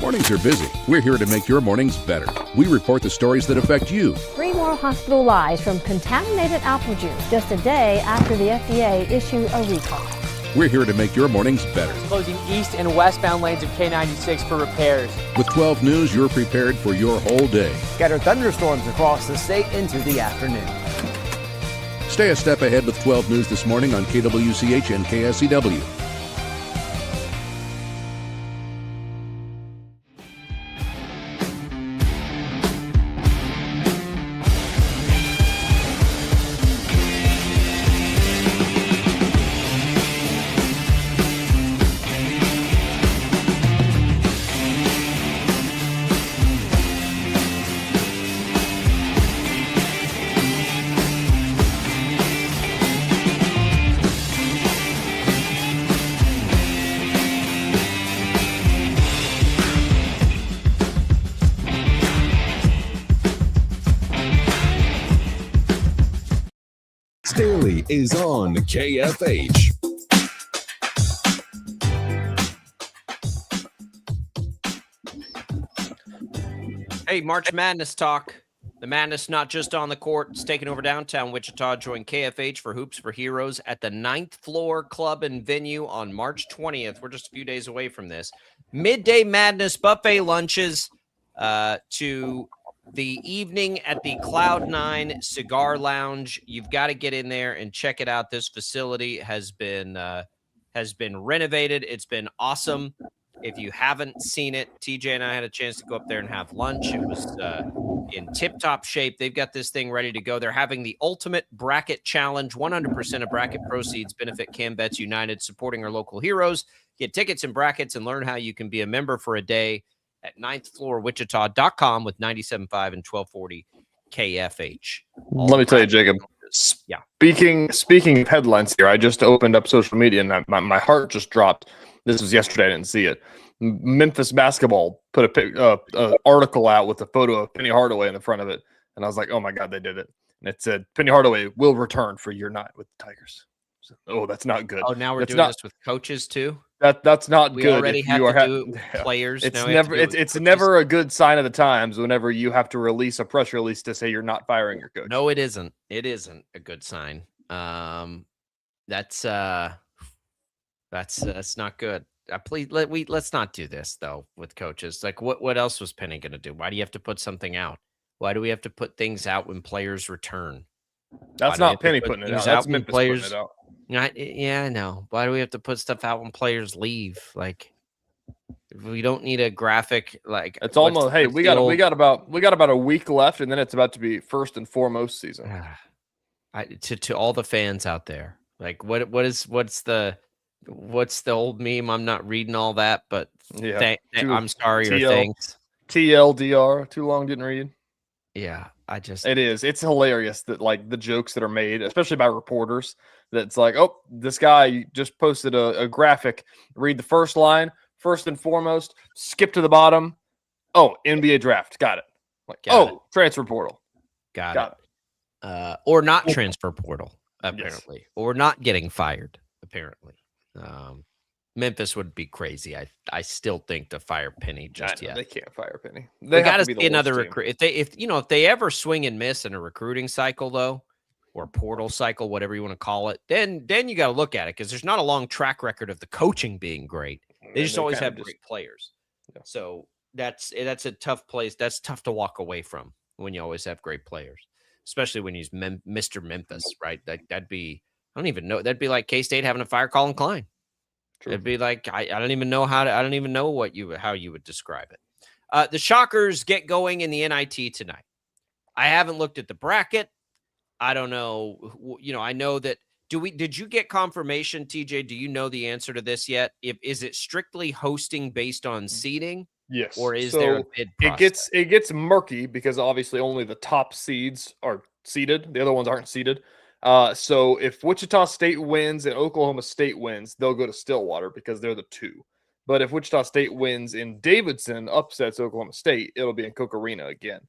Mornings are busy. We're here to make your mornings better. We report the stories that affect you. 3 more hospital lies from contaminated apple juice just a day after the FDA issued a recall. We're here to make your mornings better. Closing east and westbound lanes of K96 for repairs. With 12 News, you're prepared for your whole day. Scattered thunderstorms across the state into the afternoon. Stay a step ahead with 12 News this morning on KWCH and KSCW. Daily is on KFH. Hey, March Madness talk. The madness not just on the court. It's taking over downtown Wichita. Join KFH for Hoops for Heroes at the 9th Floor Club and Venue on March 20th. We're just a few days away from this. Midday Madness buffet lunches to the evening at the Cloud9 Cigar Lounge. You've got to get in there and check it out. This facility has been renovated. It's been awesome. If you haven't seen it, TJ and I had a chance to go up there and have lunch. It was in tip-top shape. They've got this thing ready to go. They're having the Ultimate Bracket Challenge. 100% of bracket proceeds benefit CanBets United, supporting our local heroes. Get tickets and brackets and learn how you can be a member for a day at 9thfloorwichita.com with 97.5 and 1240 KFH. Let me tell you, Jacob. Yeah. Speaking of headlines here, I just opened up social media and my heart just dropped. This was yesterday. I didn't see it. Memphis basketball put a article out with a photo of Penny Hardaway in the front of it, and I was like, "Oh my God, they did it!" And it said, "Penny Hardaway will return for year 9 with the Tigers." So, oh, that's not good. Oh, now we're doing this with coaches too. That's not we good. We already have to do players. It's never a good sign of the times whenever you have to release a press release to say you're not firing your coach. No, it isn't. It isn't a good sign. That's not good. Please let's not do this though with coaches. Like what else was Penny going to do? Why do you have to put something out? Why do we have to put things out when players return? That's not Penny putting it out. That's Memphis putting it out. Yeah, I know. Why do we have to put stuff out when players leave? Like, we don't need a graphic. Like, it's almost. Hey, we got about a week left, and then it's about to be first and foremost season. To all the fans out there, like, what's the old meme? I'm not reading all that, but yeah, I'm sorry or thanks. TLDR, too long didn't read. Yeah, it's hilarious that like the jokes that are made, especially by reporters, that's like, oh, this guy just posted a graphic. Read the first line, first and foremost, skip to the bottom. Oh, NBA draft. Got it. Like, transfer portal. Got it. Or not transfer portal, apparently. Yes. Or not getting fired, apparently. Memphis would be crazy. I still think to fire Penny just yet. They can't fire Penny. They got to see another recruit. If they ever swing and miss in a recruiting cycle though, or portal cycle, whatever you want to call it, then you got to look at it because there's not a long track record of the coaching being great. They just always have great players. Yeah. So that's a tough place. That's tough to walk away from when you always have great players, especially when he's Mr. Memphis, right? That'd be, I don't even know. That'd be like K-State having to fire Colin Klein. True. It'd be like I don't even know how you would describe it. The Shockers get going in the NIT tonight. I haven't looked at the bracket. I don't know. I know that. Did you get confirmation, TJ? Do you know the answer to this yet? Is it strictly hosting based on seeding, Yes. Or is so there a bid it gets murky because obviously only the top seeds are seeded. The other ones aren't seeded. So if Wichita State wins and Oklahoma State wins, they'll go to Stillwater because they're the 2. But if Wichita State wins and Davidson upsets Oklahoma State, it'll be in Coke Arena again.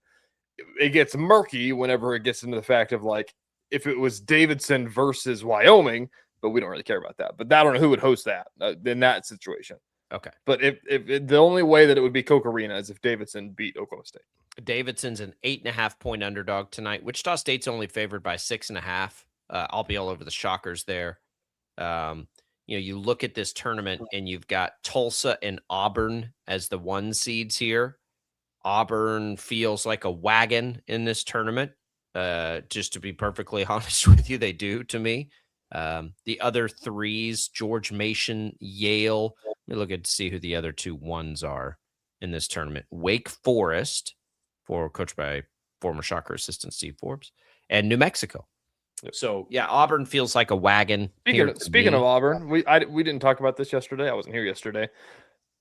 It gets murky whenever it gets into the fact of like if it was Davidson versus Wyoming, but we don't really care about that. But I don't know who would host that in that situation. Okay. But if the only way that it would be Coke Arena is if Davidson beat Oklahoma State. Davidson's an 8.5-point underdog tonight. Wichita State's only favored by 6.5. I'll be all over the Shockers there. You look at this tournament and you've got Tulsa and Auburn as the 1 seeds here. Auburn feels like a wagon in this tournament. Just to be perfectly honest with you, they do to me. The other 3s, George Mason, Yale. Let me look at see who the other 2 1s are in this tournament. Wake Forest, coached by former Shocker assistant Steve Forbes, and New Mexico. Yep. So yeah, Auburn feels like a wagon. Speaking of Auburn, we didn't talk about this yesterday. I wasn't here yesterday.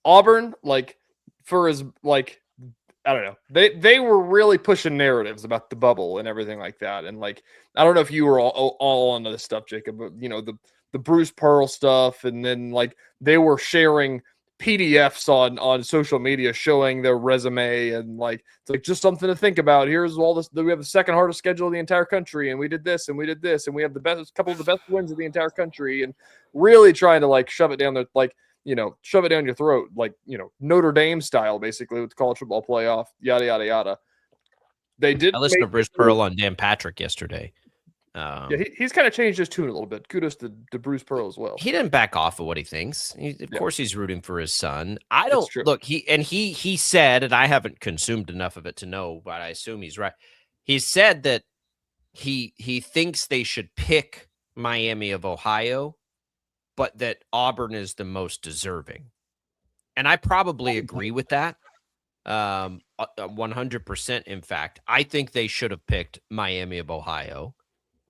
Auburn, I don't know. They were really pushing narratives about the bubble and everything like that. And I don't know if you were all onto this stuff, Jacob, but the Bruce Pearl stuff, and then they were sharing PDFs on social media showing their resume, and it's just something to think about. Here's all this. We have the second hardest schedule in the entire country, and we did this, and we did this, and we have couple of the best wins of the entire country, and really trying to shove it down there, shove it down your throat, Notre Dame style, basically, with the college football playoff, yada, yada, yada. They did. I listened to Bruce Pearl on Dan Patrick yesterday. He's kind of changed his tune a little bit. Kudos to Bruce Pearl as well. He didn't back off of what he thinks. Of course, he's rooting for his son. I don't look. He said, and I haven't consumed enough of it to know, but I assume he's right. He said that he thinks they should pick Miami of Ohio, but that Auburn is the most deserving. And I probably agree with that. 100%. In fact, I think they should have picked Miami of Ohio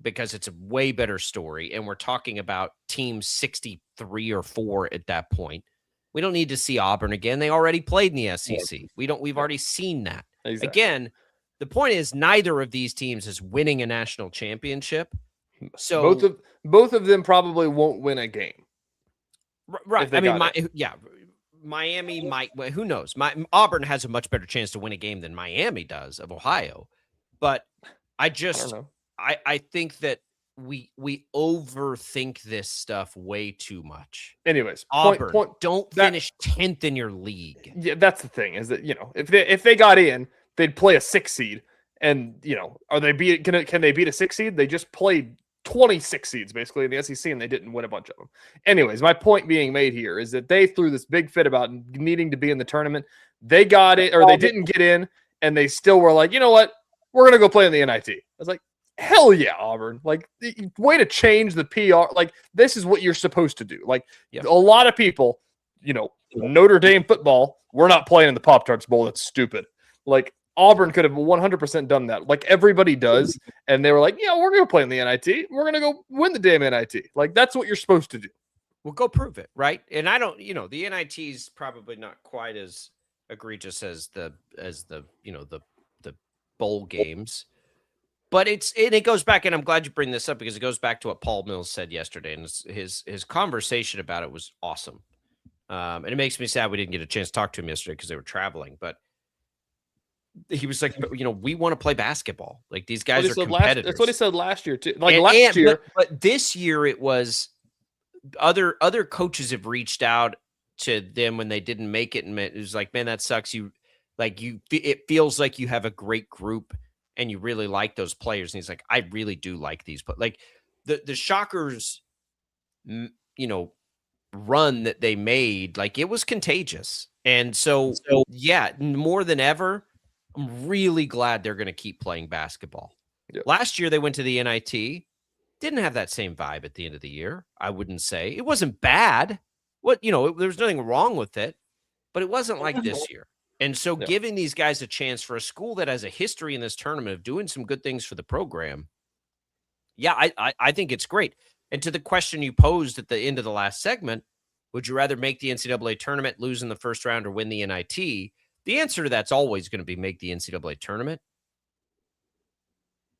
because it's a way better story. And we're talking about teams 63 or 4 at that point. We don't need to see Auburn again. They already played in the SEC. We've already seen that. Exactly. Again, the point is neither of these teams is winning a national championship. So both of them probably won't win a game. Right. I mean, Miami might. Who knows? Auburn has a much better chance to win a game than Miami does of Ohio. But I think that we overthink this stuff way too much. Anyways, Auburn don't finish 10th in your league. Yeah, that's the thing. Is that if they got in, they'd play a 6 seed, and are they can they beat a 6 seed? They just played 26 seeds basically in the SEC, and they didn't win a bunch of them. Anyways, my point being made here is that they threw this big fit about needing to be in the tournament. They got it, or they didn't get in, and they still were like, you know what? We're going to go play in the NIT. I was like, hell yeah, Auburn. Way to change the PR. This is what you're supposed to do. A lot of people, Notre Dame football, we're not playing in the Pop-Tarts Bowl. That's stupid. Auburn could have 100% done that, everybody does. And they were like, yeah, we're going to play in the NIT. We're going to go win the damn NIT. That's what you're supposed to do. Well, go prove it, right? And I don't, the NIT is probably not quite as egregious as the bowl games. But it goes back, and I'm glad you bring this up because it goes back to what Paul Mills said yesterday, and his conversation about it was awesome. And it makes me sad we didn't get a chance to talk to him yesterday because they were traveling, but he was like, we want to play basketball. These guys are competitors. That's what he said last year too. But this year it was other coaches have reached out to them when they didn't make it, and it was like, man, that sucks. It feels like you have a great group and you really like those players. And he's like, I really do like these, but the Shockers, run that they made, it was contagious. And so yeah, more than ever, I'm really glad they're going to keep playing basketball. Yep. Last year, they went to the NIT. Didn't have that same vibe at the end of the year, I wouldn't say. It wasn't bad. There was nothing wrong with it, but it wasn't like this year. And so giving these guys a chance for a school that has a history in this tournament of doing some good things for the program, yeah, I think it's great. And to the question you posed at the end of the last segment, Would you rather make the NCAA tournament, lose in the first round, or win the NIT? The answer to that's always going to be make the NCAA tournament.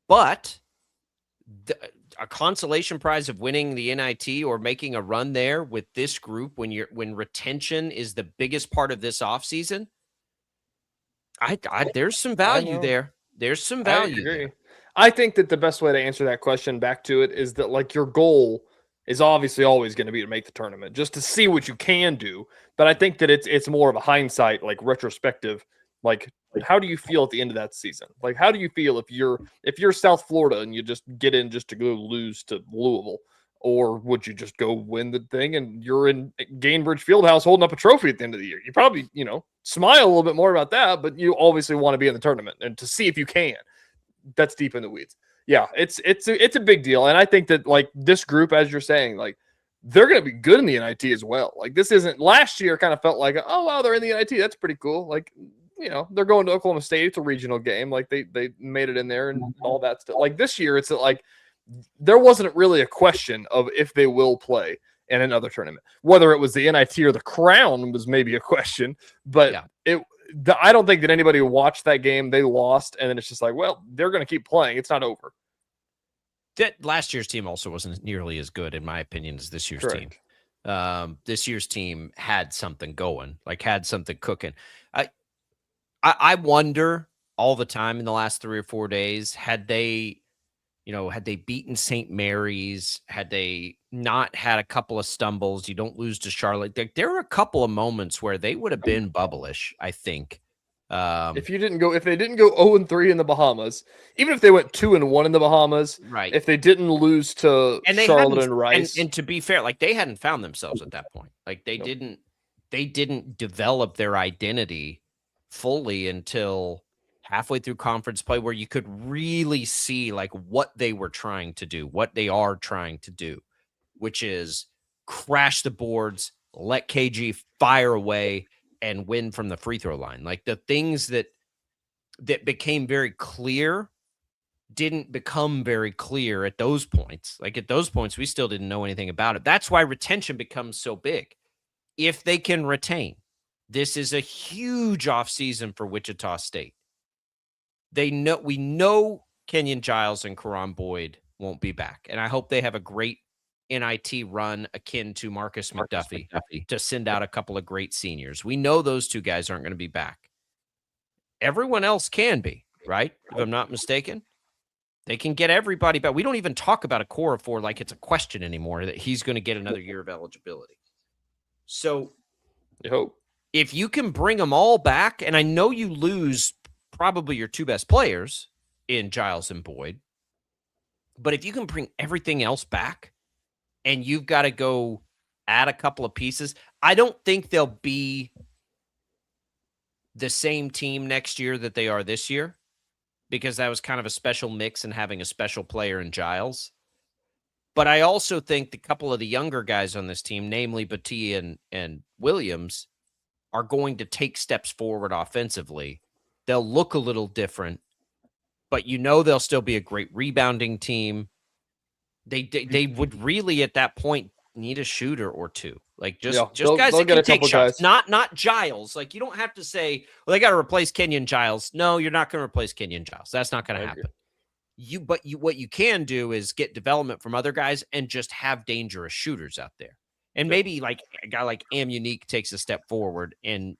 But a consolation prize of winning the NIT or making a run there with this group when retention is the biggest part of this offseason, there's some value there. There's some value there. I think that the best way to answer that question back to it is that, like, your goal is obviously always going to be to make the tournament, just to see what you can do. But I think that it's more of a hindsight, like retrospective. Like, how do you feel at the end of that season? Like, how do you feel if you're South Florida and you just get in just to go lose to Louisville? Or would you just go win the thing and you're in Gainbridge Fieldhouse holding up a trophy at the end of the year? You probably, smile a little bit more about that, but you obviously want to be in the tournament and to see if you can. That's deep in the weeds. Yeah, it's a big deal. And I think that, like, this group, as you're saying, like, they're going to be good in the NIT as well. Like, this isn't, last year kind of felt like, oh, wow, they're in the NIT. That's pretty cool. Like, they're going to Oklahoma State. It's a regional game. Like, they made it in there and all that stuff. Like, this year, it's like there wasn't really a question of if they will play in another tournament. Whether it was the NIT or the Crown was maybe a question, but I don't think that anybody watched that game. They lost, and then it's just like, well, they're going to keep playing. It's not over. That last year's team also wasn't nearly as good, in my opinion, as this year's team. This year's team had something going, like had something cooking. I wonder all the time in the last 3 or 4 days, had they beaten St. Mary's, had they not had a couple of stumbles, you don't lose to Charlotte. There were a couple of moments where they would have been bubblish, I think. If they didn't go 0-3 in the Bahamas, even if they went 2-1 in the Bahamas, right? If they didn't lose to Charlotte and Rice, and to be fair, like, they hadn't found themselves at that point. Like, they didn't develop their identity fully until halfway through conference play, where you could really see, like, what they were trying to do, what they are trying to do, which is crash the boards, let KG fire away, and win from the free throw line. Like, the things that became very clear didn't become very clear at those points. Like, at those points, we still didn't know anything about it. That's why retention becomes so big. If they can retain, this is a huge offseason for Wichita State. We know Kenyon Giles and Karan Boyd won't be back. And I hope they have a great NIT run akin to Marcus McDuffie to send out a couple of great seniors. We know those two guys aren't going to be back. Everyone else can be, right? If I'm not mistaken, they can get everybody back. We don't even talk about a core of 4 like it's a question anymore that he's going to get another year of eligibility. So you hope if you can bring them all back, and I know you lose probably your 2 best players in Giles and Boyd, but if you can bring everything else back, and you've got to go add a couple of pieces, I don't think they'll be the same team next year that they are this year, because that was kind of a special mix and having a special player in Giles. But I also think the couple of the younger guys on this team, namely Batia and Williams, are going to take steps forward offensively. They'll look a little different, but they'll still be a great rebounding team. They would really at that point need a shooter or 2, like just guys that can take shots. Not Giles. Like, you don't have to say, well, they got to replace Kenyon Giles. No, you're not going to replace Kenyon Giles. That's not going to happen. What you can do is get development from other guys and just have dangerous shooters out there. And maybe like a guy like Am Unique takes a step forward and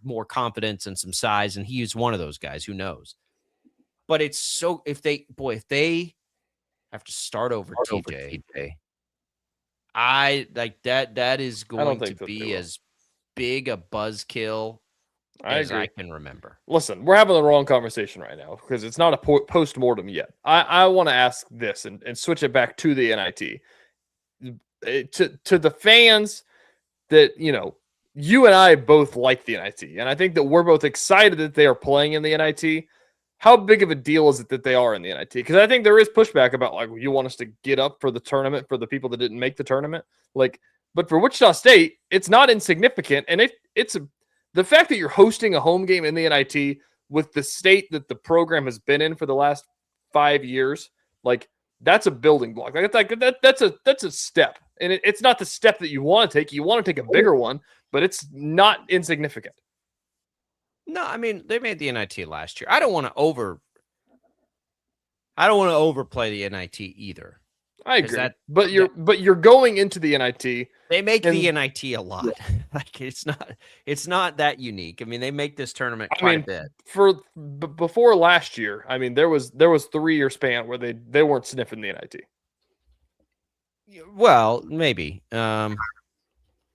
more confidence and some size, and he is one of those guys. Who knows? But it's so if they have to start over TJ. I like that. That is going to be as big a buzzkill as I can remember. Listen, we're having the wrong conversation right now because it's not a post-mortem yet. I want to ask this and switch it back to the NIT. To the fans that, you and I both like the NIT, and I think that we're both excited that they are playing in the NIT. How big of a deal is it that they are in the NIT? Because I think there is pushback about, like, you want us to get up for the tournament for the people that didn't make the tournament. Like, but for Wichita State, it's not insignificant. And the fact that you're hosting a home game in the NIT with the state that the program has been in for the last 5 years, like, That's a building block. That's a step, and it's not the step that you want to take. You want to take a bigger one, but it's not insignificant. No, I mean, they made the NIT last year. I don't want to overplay the NIT either. I agree, but you're going into the NIT. They make the NIT a lot. Like it's not that unique. I mean, they make this tournament quite a bit. Before last year, I mean, there was 3-year span where they weren't sniffing the NIT. Well, maybe. I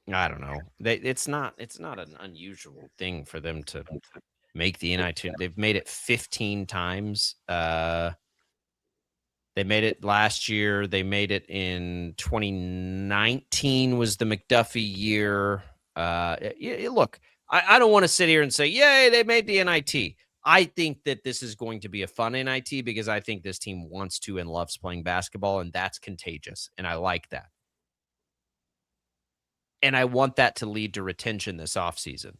don't know. It's not an unusual thing for them to make the NIT. They've made it 15 times. They made it last year. They made it in 2019 was the McDuffie year. Look, I don't want to sit here and say, yay, they made the NIT. I think that this is going to be a fun NIT because I think this team wants to and loves playing basketball, and that's contagious, and I like that. And I want that to lead to retention this offseason.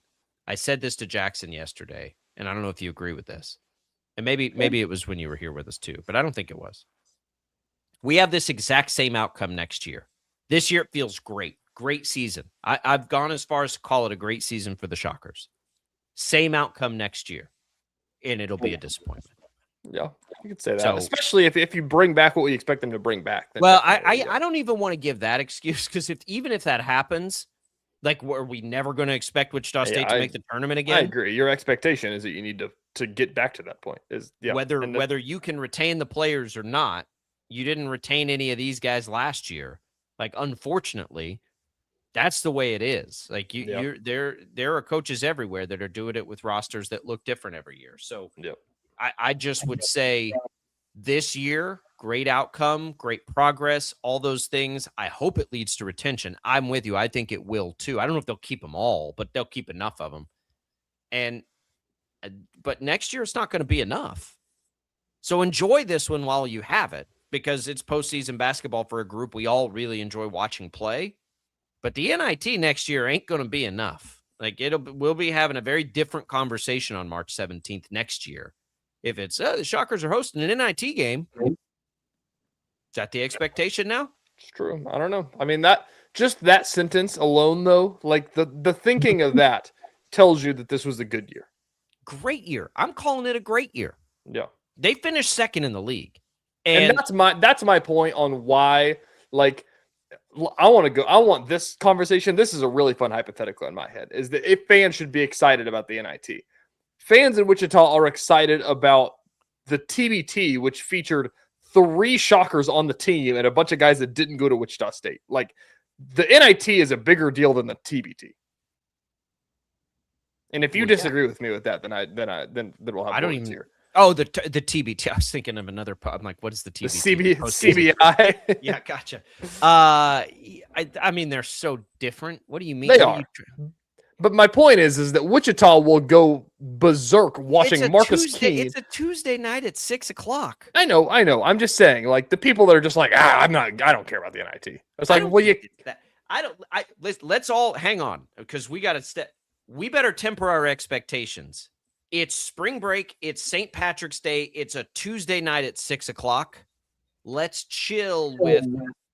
I said this to Jackson yesterday, and I don't know if you agree with this. And maybe it was when you were here with us too, but I don't think it was. We have this exact same outcome next year. This year it feels great. Great season. I've gone as far as to call it a great season for the Shockers. Same outcome next year, and it'll be a disappointment. Yeah, you could say that, especially if you bring back what we expect them to bring back. Well, I don't even want to give that excuse because even if that happens, like, are we never going to expect Wichita State to make the tournament again? I agree. Your expectation is that you need to get back to that point. Whether you can retain the players or not. You didn't retain any of these guys last year. Like, unfortunately, that's the way it is. Like there are coaches everywhere that are doing it with rosters that look different every year. So I just would say this year, great outcome, great progress, all those things. I hope it leads to retention. I'm with you. I think it will too. I don't know if they'll keep them all, but they'll keep enough of them. But next year it's not going to be enough. So enjoy this one while you have it, because it's postseason basketball for a group we all really enjoy watching play. But the NIT next year ain't going to be enough. Like, we'll be having a very different conversation on March 17th next year. If it's, the Shockers are hosting an NIT game. Is that the expectation now? It's true. I don't know. I mean, that sentence alone, though, like the thinking of that tells you that this was a good year. Great year. I'm calling it a great year. Yeah. They finished second in the league. And that's my point on why, like, I want this conversation. This is a really fun hypothetical in my head, is that if fans should be excited about the NIT. Fans in Wichita are excited about the TBT, which featured 3 Shockers on the team and a bunch of guys that didn't go to Wichita State. Like, the NIT is a bigger deal than the TBT. And if you disagree with me with that, then we'll have. I don't even here. Oh, the TBT. I was thinking of another. I'm like, what is the TBT? The CBI. Yeah, gotcha. I mean, they're so different. What do you mean? They are. But my point is that Wichita will go berserk watching Marcus King. It's a Tuesday night at 6:00. I know. I'm just saying, like, the people that are just like, I don't care about the NIT. It's like, let's all hang on, because we got to we better temper our expectations. It's spring break. It's St. Patrick's Day. It's a Tuesday night at 6:00. Let's chill with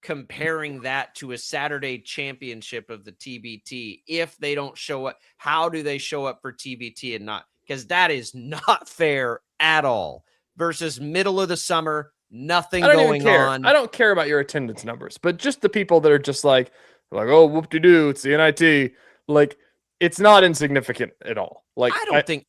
comparing that to a Saturday championship of the TBT. If they don't show up, how do they show up for TBT and not? Because that is not fair at all. Versus middle of the summer, nothing going on. I don't care about your attendance numbers, but just the people that are just like, oh, whoop-de-doo, it's the NIT. Like, it's not insignificant at all. Like,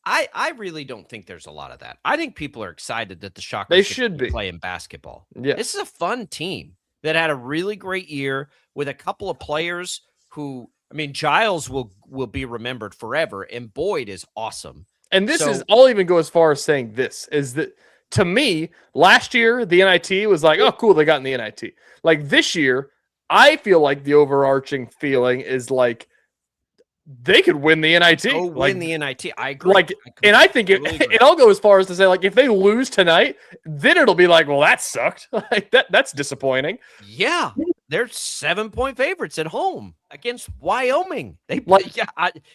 I really don't think there's a lot of that. I think people are excited that the Shockers should be playing basketball. Yeah. This is a fun team that had a really great year with a couple of players who, I mean, Giles will be remembered forever, and Boyd is awesome. And I'll even go as far as saying this, is that, to me, last year, the NIT was like, oh, cool, they got in the NIT. Like, this year, I feel like the overarching feeling is like, they could win the NIT. Win the NIT. I agree. And I think it I'll go as far as to say, like, if they lose tonight, then it'll be like, well, that sucked. Like, that's disappointing. Yeah. they're 7-point favorites at home against Wyoming. They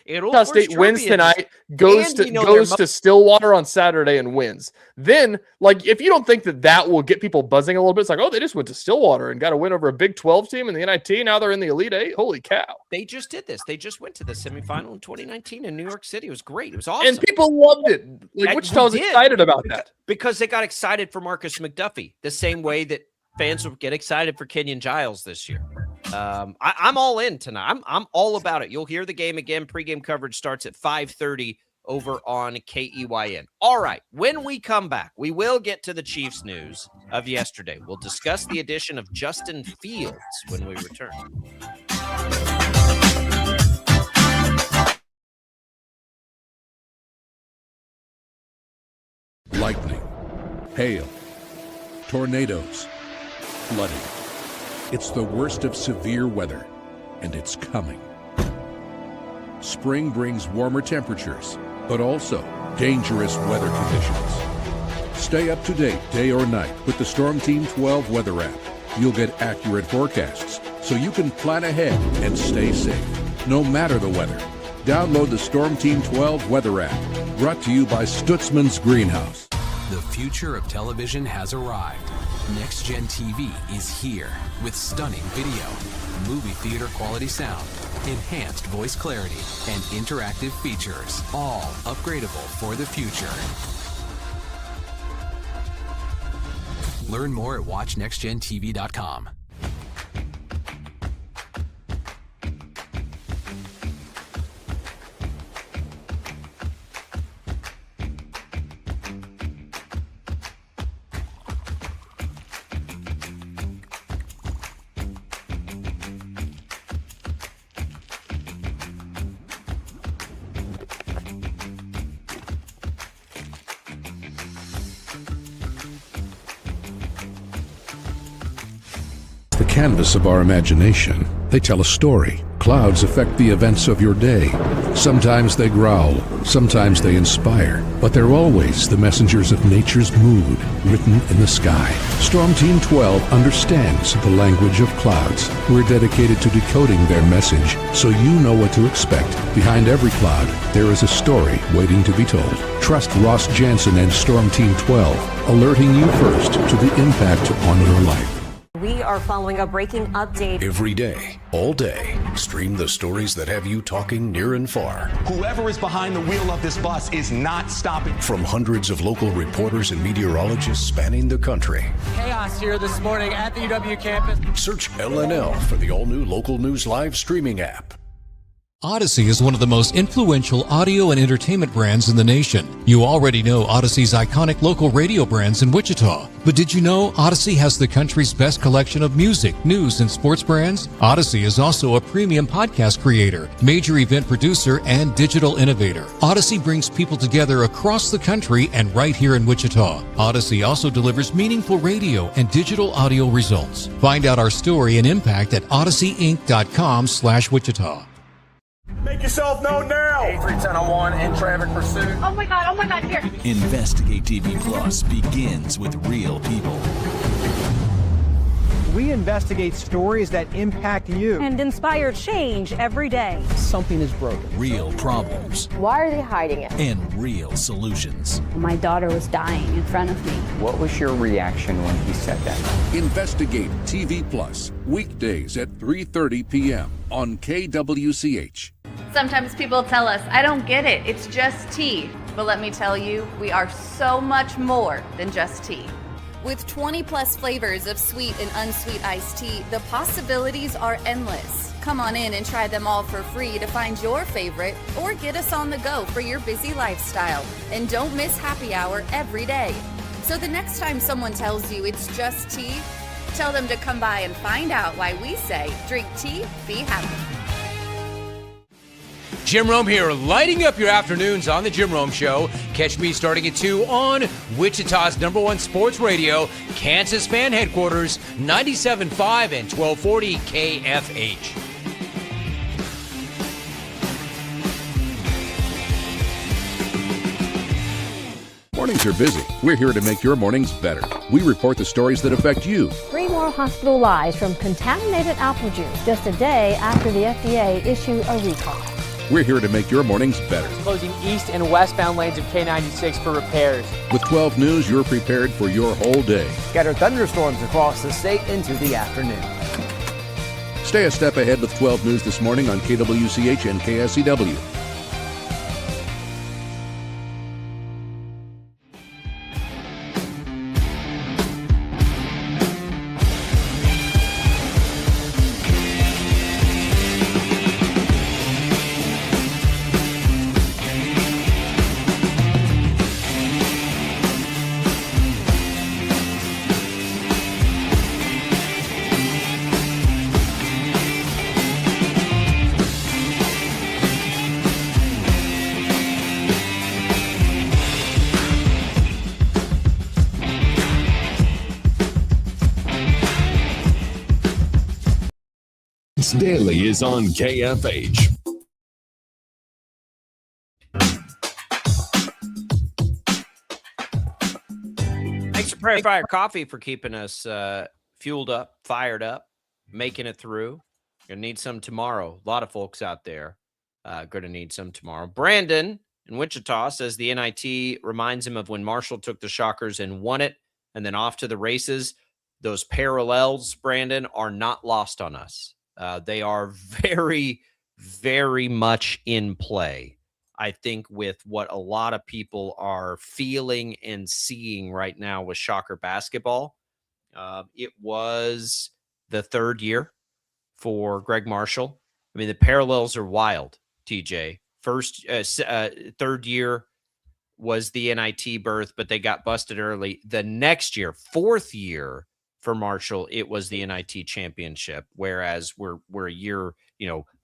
Utah State wins tonight, goes to Stillwater on Saturday and wins. Then, if you don't think that will get people buzzing a little bit, it's like, oh, they just went to Stillwater and got a win over a Big 12 team in the NIT. Now they're in the Elite Eight. Holy cow! They just did this. They just went to the semifinal in 2019 in New York City. It was great. It was awesome, and people loved it. Wichita was excited about that because they got excited for Marcus McDuffie the same way that fans will get excited for Kenyon Giles this year. I'm all in tonight. I'm all about it. You'll hear the game again. Pregame coverage starts at 5:30 over on KEYN. All right. When we come back, we will get to the Chiefs news of yesterday. We'll discuss the addition of Justin Fields when we return. Lightning, hail, tornadoes, flooding. It's the worst of severe weather, and it's coming. Spring brings warmer temperatures, but also dangerous weather conditions. Stay up to date day or night with the Storm Team 12 weather app. You'll get accurate forecasts, so you can plan ahead and stay safe, no matter the weather. Download the Storm Team 12 weather app, brought to you by Stutzman's Greenhouse. The future of television has arrived. Next Gen TV is here with stunning video, movie theater quality sound, enhanced voice clarity, and interactive features, all upgradable for the future. Learn more at watchnextgentv.com. The canvas of our imagination. They tell a story. Clouds affect the events of your day. Sometimes they growl, sometimes they inspire, but they're always the messengers of nature's mood, written in the sky. Storm Team 12 understands the language of clouds. We're dedicated to decoding their message, so you know what to expect. Behind every cloud, there is a story waiting to be told. Trust Ross Jansen and Storm Team 12, alerting you first to the impact on your life. We are following a breaking update. Every day, all day, stream the stories that have you talking near and far. Whoever is behind the wheel of this bus is not stopping. From hundreds of local reporters and meteorologists spanning the country. Chaos here this morning at the UW campus. Search LNL for the all-new Local News Live streaming app. Odyssey is one of the most influential audio and entertainment brands in the nation. You already know Odyssey's iconic local radio brands in Wichita. But did you know Odyssey has the country's best collection of music, news, and sports brands? Odyssey is also a premium podcast creator, major event producer, and digital innovator. Odyssey brings people together across the country and right here in Wichita. Odyssey also delivers meaningful radio and digital audio results. Find out our story and impact at odysseyinc.com/Wichita. Make yourself known now. 831001 in traffic pursuit. Oh my God, here. Investigate TV Plus begins with real people. We investigate stories that impact you and inspire change every day. Something is broken. Real problems. Why are they hiding it? And real solutions. My daughter was dying in front of me. What was your reaction when he said that? Investigate TV Plus, weekdays at 3:30 p.m. on KWCH. Sometimes people tell us, I don't get it, it's just tea. But let me tell you, we are so much more than just tea. With 20 plus flavors of sweet and unsweet iced tea, the possibilities are endless. Come on in and try them all for free to find your favorite or get us on the go for your busy lifestyle. And don't miss happy hour every day. So the next time someone tells you it's just tea, tell them to come by and find out why we say drink tea, be happy. Jim Rome here, lighting up your afternoons on The Jim Rome Show. Catch me starting at 2 on Wichita's #1 sports radio, Kansas Fan Headquarters, 97.5 and 1240 KFH. Mornings are busy. We're here to make your mornings better. We report the stories that affect you. 3 more hospitalized from contaminated apple juice just a day after the FDA issued a recall. We're here to make your mornings better. Closing east and westbound lanes of K96 for repairs. With 12 News, you're prepared for your whole day. Scattered thunderstorms across the state into the afternoon. Stay a step ahead with 12 News this morning on KWCH and KSCW. Daily is on KFH. Thanks to Prairie Fire Coffee for keeping us fueled up, fired up, making it through. Gonna need some tomorrow. A lot of folks out there gonna need some tomorrow. Brandon in Wichita says the NIT reminds him of when Marshall took the Shockers and won it, and then off to the races. Those parallels, Brandon, are not lost on us. They are very, very much in play, I think, with what a lot of people are feeling and seeing right now with Shocker basketball. It was the third year for Greg Marshall. I mean, the parallels are wild, TJ. Third year was the NIT berth, but they got busted early. The next year, fourth year, for Marshall, it was the NIT championship, whereas we're a year,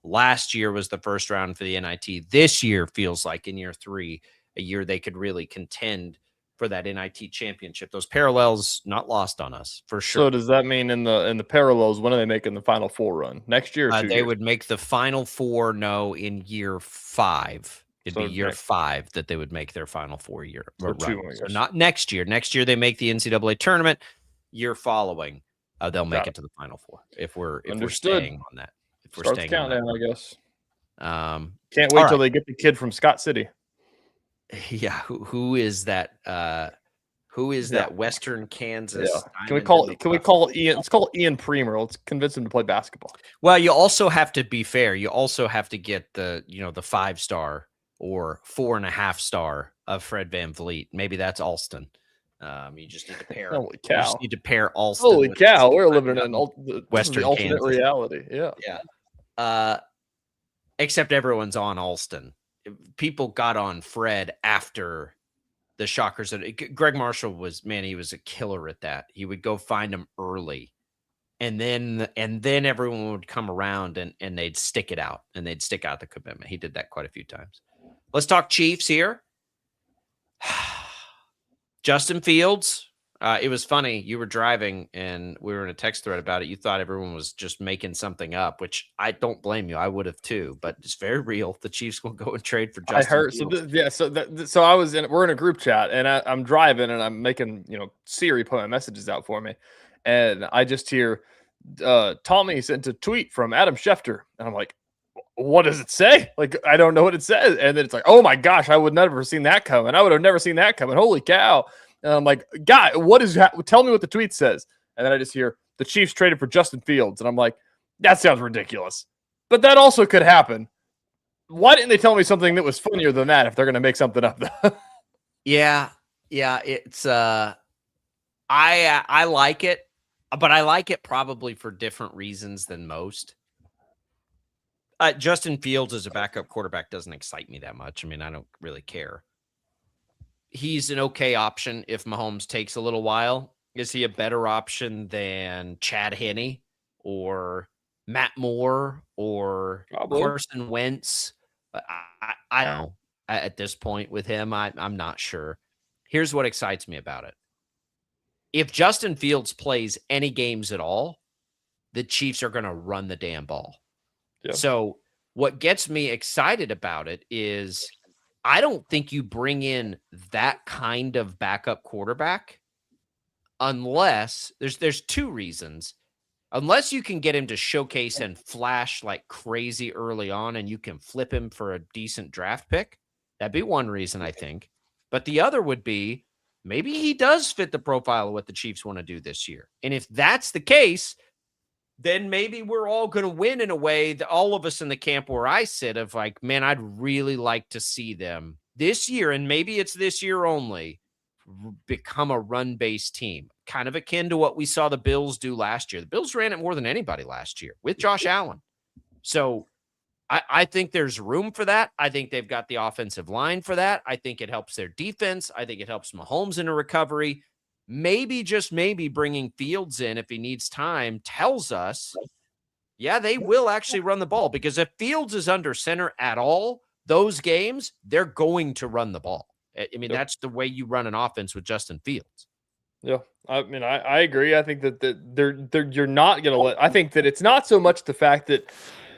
last year was the first round for the NIT. This year feels like in year 3, a year they could really contend for that NIT championship. Those parallels not lost on us for sure. So does that mean in the parallels, when are they making the Final Four run? Next year? Or 2 they years? would make the Final Four, in year 5. It'd be year 5 that they would make their Final Four year. So 2 more years. So not next year. Next year they make the NCAA tournament. Year following, they'll make it to the Final Four if we're staying on that. If we're staying on that, I guess. Can't wait till they get the kid from Scott City. Yeah, who is that? Who is that? Western Kansas. Yeah. Can we call Ian? Let's call Ian Premer. Let's convince him to play basketball. Well, you also have to be fair. You also have to get the 5-star or 4.5-star of Fred VanVleet. Maybe that's Alston. You just need to pair. Holy cow! You just need to pair Alston. Holy cow! We're living in Western alternate Kansas. reality. Yeah. Yeah. Except everyone's on Alston. People got on Fred after the Shockers. Greg Marshall he was a killer at that. He would go find him early, and then everyone would come around and they'd stick it out and they'd stick out the commitment. He did that quite a few times. Let's talk Chiefs here. Justin Fields. It was funny. You were driving and we were in a text thread about it. You thought everyone was just making something up, which I don't blame you. I would have too, but it's very real. The Chiefs will go and trade for Justin I heard. Fields. So I was we're in a group chat and I'm driving and I'm making, Siri put my messages out for me. And I just hear Tommy sent a tweet from Adam Schefter. And I'm like, what does it say? Like, I don't know what it says. And then it's like, oh my gosh, I would never have seen that coming. I would have never seen that coming. Holy cow. And I'm like, God, tell me what the tweet says. And then I just hear the Chiefs traded for Justin Fields. And I'm like, that sounds ridiculous. But that also could happen. Why didn't they tell me something that was funnier than that if they're going to make something up? Yeah. It's I like it, but I like it probably for different reasons than most. Justin Fields as a backup quarterback doesn't excite me that much. I mean, I don't really care. He's an okay option if Mahomes takes a little while. Is he a better option than Chad Henne or Matt Moore or Carson Wentz? I don't know. At this point with him, I'm not sure. Here's what excites me about it. If Justin Fields plays any games at all, the Chiefs are going to run the damn ball. Yeah. So what gets me excited about it is I don't think you bring in that kind of backup quarterback unless there's two reasons. Unless you can get him to showcase and flash like crazy early on and you can flip him for a decent draft pick. That'd be one reason, I think. But the other would be maybe he does fit the profile of what the Chiefs want to do this year. And if that's the case, then maybe we're all going to win in a way that all of us in the camp where I sit of like, man, I'd really like to see them this year. And maybe it's this year only become a run-based team, kind of akin to what we saw the Bills do last year. The Bills ran it more than anybody last year with Josh Allen. So I think there's room for that. I think they've got the offensive line for that. I think it helps their defense. I think it helps Mahomes in a recovery. Maybe, just maybe, bringing Fields in if he needs time tells us, yeah, they will actually run the ball. Because if Fields is under center at all, those games, they're going to run the ball. I mean, that's the way you run an offense with Justin Fields. Yeah, I mean, I agree. I think that you're not going to let. I think that it's not so much the fact that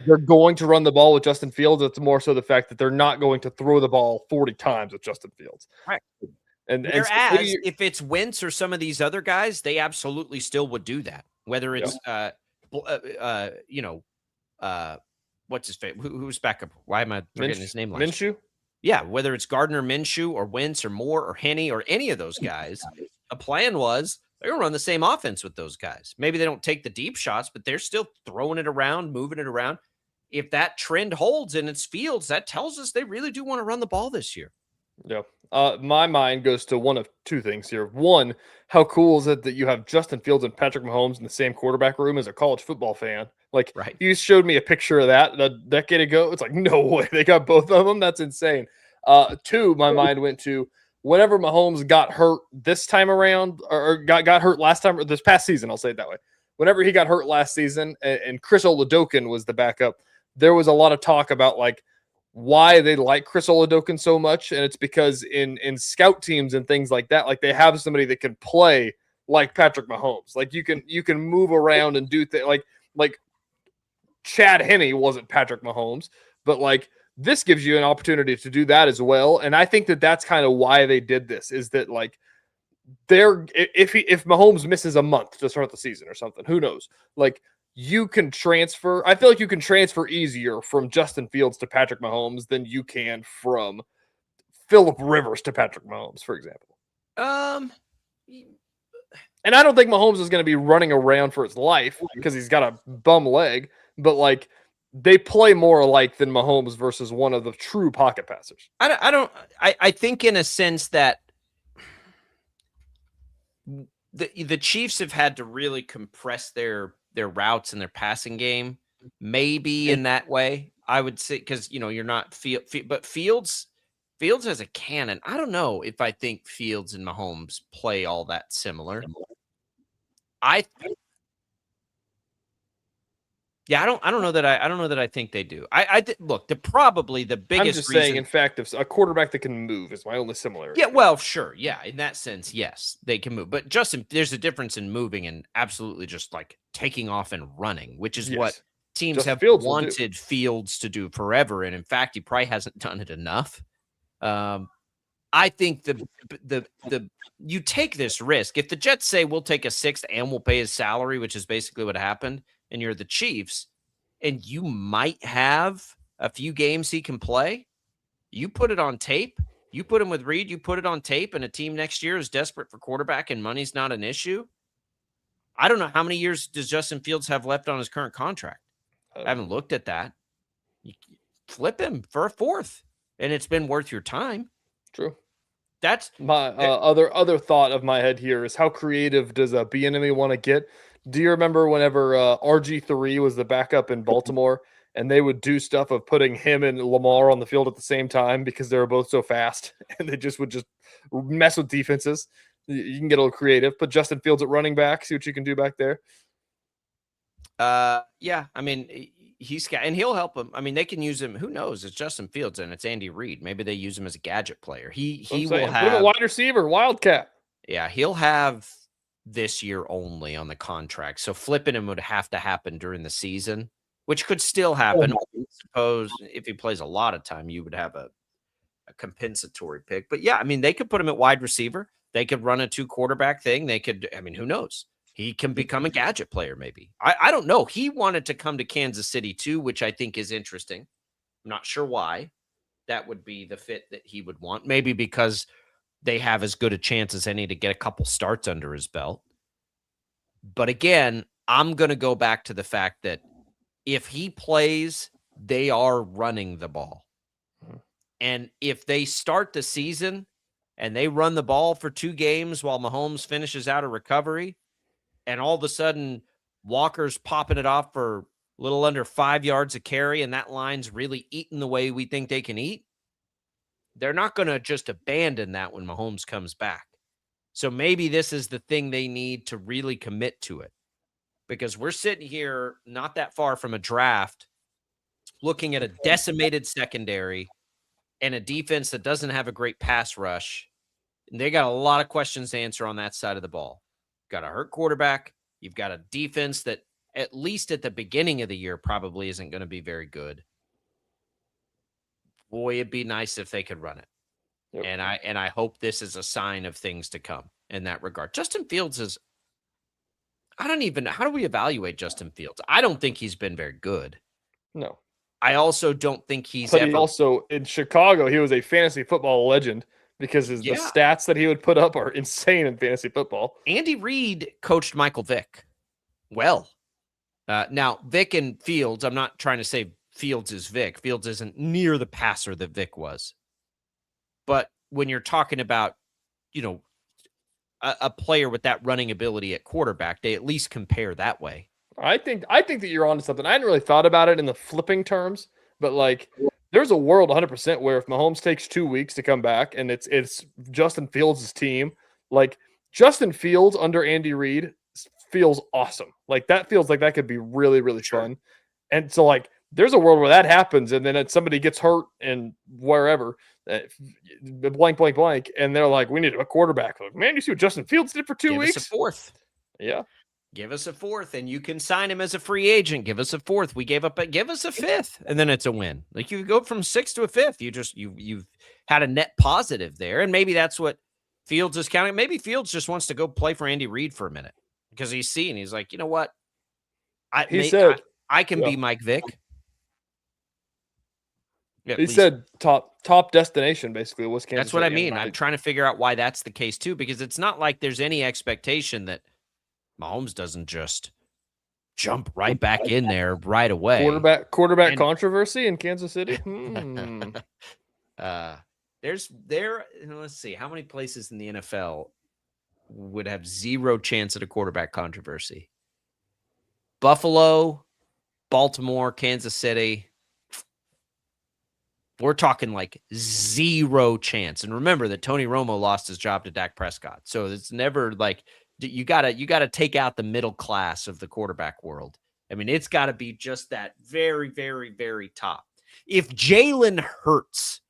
they're going to run the ball with Justin Fields. It's more so the fact that they're not going to throw the ball 40 times with Justin Fields. Right. And whereas if it's Wentz or some of these other guys, they absolutely still would do that. Whether it's what's his face? Who's backup? Why am I forgetting his name? Minshew. Yeah, whether it's Gardner Minshew or Wentz or Moore or Henne or any of those guys, the plan was they're going to run the same offense with those guys. Maybe they don't take the deep shots, but they're still throwing it around, moving it around. If that trend holds in its Fields, that tells us they really do want to run the ball this year. Yeah. My mind goes to one of two things here. One, how cool is it that you have Justin Fields and Patrick Mahomes in the same quarterback room as a college football fan? Like, right. You showed me a picture of that a decade ago. It's like, no way. They got both of them. That's insane. Two, my mind went to whenever Mahomes got hurt this time around or got hurt last time, or this past season, I'll say it that way. Whenever he got hurt last season and Chris Oladokun was the backup, there was a lot of talk about like why they like Chris Oladokun so much. And it's because in scout teams and things like that, like they have somebody that can play like Patrick Mahomes. Like you can move around and do things like Chad Henne wasn't Patrick Mahomes, but like this gives you an opportunity to do that as well. And I think that that's kind of why they did this, is that like if Mahomes misses a month to start the season or something, who knows? Like you can transfer. I feel like you can transfer easier from Justin Fields to Patrick Mahomes than you can from Phillip Rivers to Patrick Mahomes, for example. And I don't think Mahomes is going to be running around for his life because he's got a bum leg, but like they play more alike than Mahomes versus one of the true pocket passers. I think in a sense that the Chiefs have had to really compress their routes and their passing game, maybe in that way. I would say, because you're not but Fields has a cannon. I don't know if I think Fields and Mahomes play all that similar. I don't know that I think they do. Look, probably the biggest I'm just reason, saying, in fact, if a quarterback that can move is my only similarity. Yeah, well, sure. Yeah, in that sense, yes, they can move. But Justin, there's a difference in moving and absolutely just like taking off and running, which is what teams Justin have Fields wanted Fields to do forever. And in fact, he probably hasn't done it enough. I think you take this risk. If the Jets say we'll take a sixth and we'll pay his salary, which is basically what happened, and you're the Chiefs, and you might have a few games he can play, you put it on tape, you put him with Reed, you put it on tape, and a team next year is desperate for quarterback and money's not an issue. I don't know how many years does Justin Fields have left on his current contract. I haven't looked at that. You flip him for a fourth, and it's been worth your time. True. That's my other thought of my head here is how creative does a Bieniemy want to get? Do you remember whenever RG3 was the backup in Baltimore and they would do stuff of putting him and Lamar on the field at the same time because they were both so fast and they would mess with defenses? You can get a little creative. Put Justin Fields at running back, see what you can do back there. Yeah, I mean, he'll help him. I mean, they can use him. Who knows? It's Justin Fields and it's Andy Reid. Maybe they use him as a gadget player. He will have put him a wide receiver, Wildcat. Yeah, he'll have this year only on the contract. So flipping him would have to happen during the season, which could still happen. I suppose if he plays a lot of time, you would have a compensatory pick. But yeah, I mean, they could put him at wide receiver. They could run a 2 quarterback thing. They could, I mean, who knows? He can become a gadget player, maybe. I don't know. He wanted to come to Kansas City too, which I think is interesting. I'm not sure why that would be the fit that he would want. Maybe because they have as good a chance as any to get a couple starts under his belt. But again, I'm going to go back to the fact that if he plays, they are running the ball. And if they start the season and they run the ball for 2 games while Mahomes finishes out a recovery, and all of a sudden Walker's popping it off for a little under 5 yards a carry, and that line's really eating the way we think they can eat, they're not going to just abandon that when Mahomes comes back. So maybe this is the thing they need to really commit to it, because we're sitting here not that far from a draft looking at a decimated secondary and a defense that doesn't have a great pass rush. And they got a lot of questions to answer on that side of the ball. Got a hurt quarterback. You've got a defense that, at least at the beginning of the year, probably isn't going to be very good. Boy, it'd be nice if they could run it. Yep. And I hope this is a sign of things to come in that regard. Justin Fields is, how do we evaluate Justin Fields? I don't think he's been very good. No. I also don't think he's He also, in Chicago, he was a fantasy football legend because the stats that he would put up are insane in fantasy football. Andy Reid coached Michael Vick well. Now, Vick and Fields, I'm not trying to say Fields is Vick. Fields isn't near the passer that Vick was. But when you're talking about, a player with that running ability at quarterback, they at least compare that way. I think that you're onto something. I hadn't really thought about it in the flipping terms, but like there's a world 100% where if Mahomes takes 2 weeks to come back and it's Justin Fields' team, like Justin Fields under Andy Reid feels awesome. Like that feels like that could be really, really fun. And so like there's a world where that happens and then somebody gets hurt and wherever, blank, blank, blank. And they're like, we need a quarterback. Like, man, you see what Justin Fields did for 2 weeks? Give us a 4th. Yeah. Give us a 4th, and you can sign him as a free agent. Give us a 4th. We gave up, give us a 5th, and then it's a win. Like you go from 6th to a 5th. You've had a net positive there, and maybe that's what Fields is counting. Maybe Fields just wants to go play for Andy Reid for a minute because he's like, you know what? I can be Mike Vick. He said top destination basically was Kansas. That's what I mean. I'm trying to figure out why that's the case too, because it's not like there's any expectation that Mahomes doesn't just jump right back in there right away. Quarterback controversy in Kansas City. Let's see, how many places in the NFL would have 0 chance at a quarterback controversy? Buffalo, Baltimore, Kansas City. We're talking like 0 chance. And remember that Tony Romo lost his job to Dak Prescott. So it's never like, you gotta take out the middle class of the quarterback world. I mean, it's got to be just that very, very, very top. If Jalen Hurts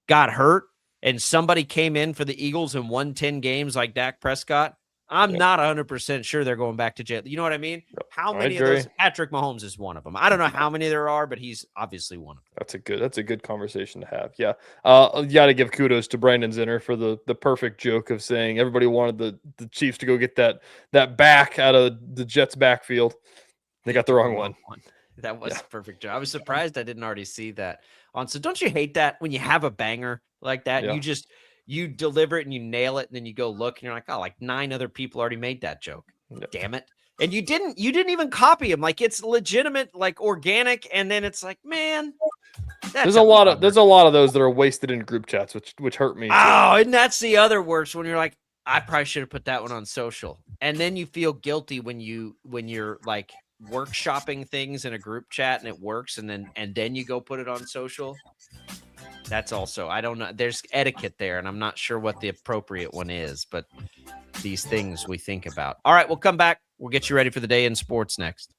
got hurt and somebody came in for the Eagles and won 10 games like Dak Prescott, I'm not 100% sure they're going back to jail. You know what I mean? How many of those? Patrick Mahomes is one of them. I don't know how many there are, but he's obviously one of them. That's a good conversation to have. Yeah. You got to give kudos to Brandon Zinner for the perfect joke of saying everybody wanted the Chiefs to go get that back out of the Jets backfield. They got the wrong one. That was a perfect joke. I was surprised I didn't already see that on. So don't you hate that when you have a banger like that? Yeah. You deliver it and you nail it, and then you go look and you're like, oh, like 9 other people already made that joke. Yep. Damn it. And you didn't even copy him. Like it's legitimate, like organic. And then it's like, man, there's a lot of those that are wasted in group chats, which hurt me. Oh, and that's the other worst when you're like, I probably should have put that one on social. And then you feel guilty when you're like workshopping things in a group chat and it works. And then you go put it on social. That's also, I don't know. There's etiquette there, and I'm not sure what the appropriate one is, but these things we think about. All right, we'll come back. We'll get you ready for the day in sports next.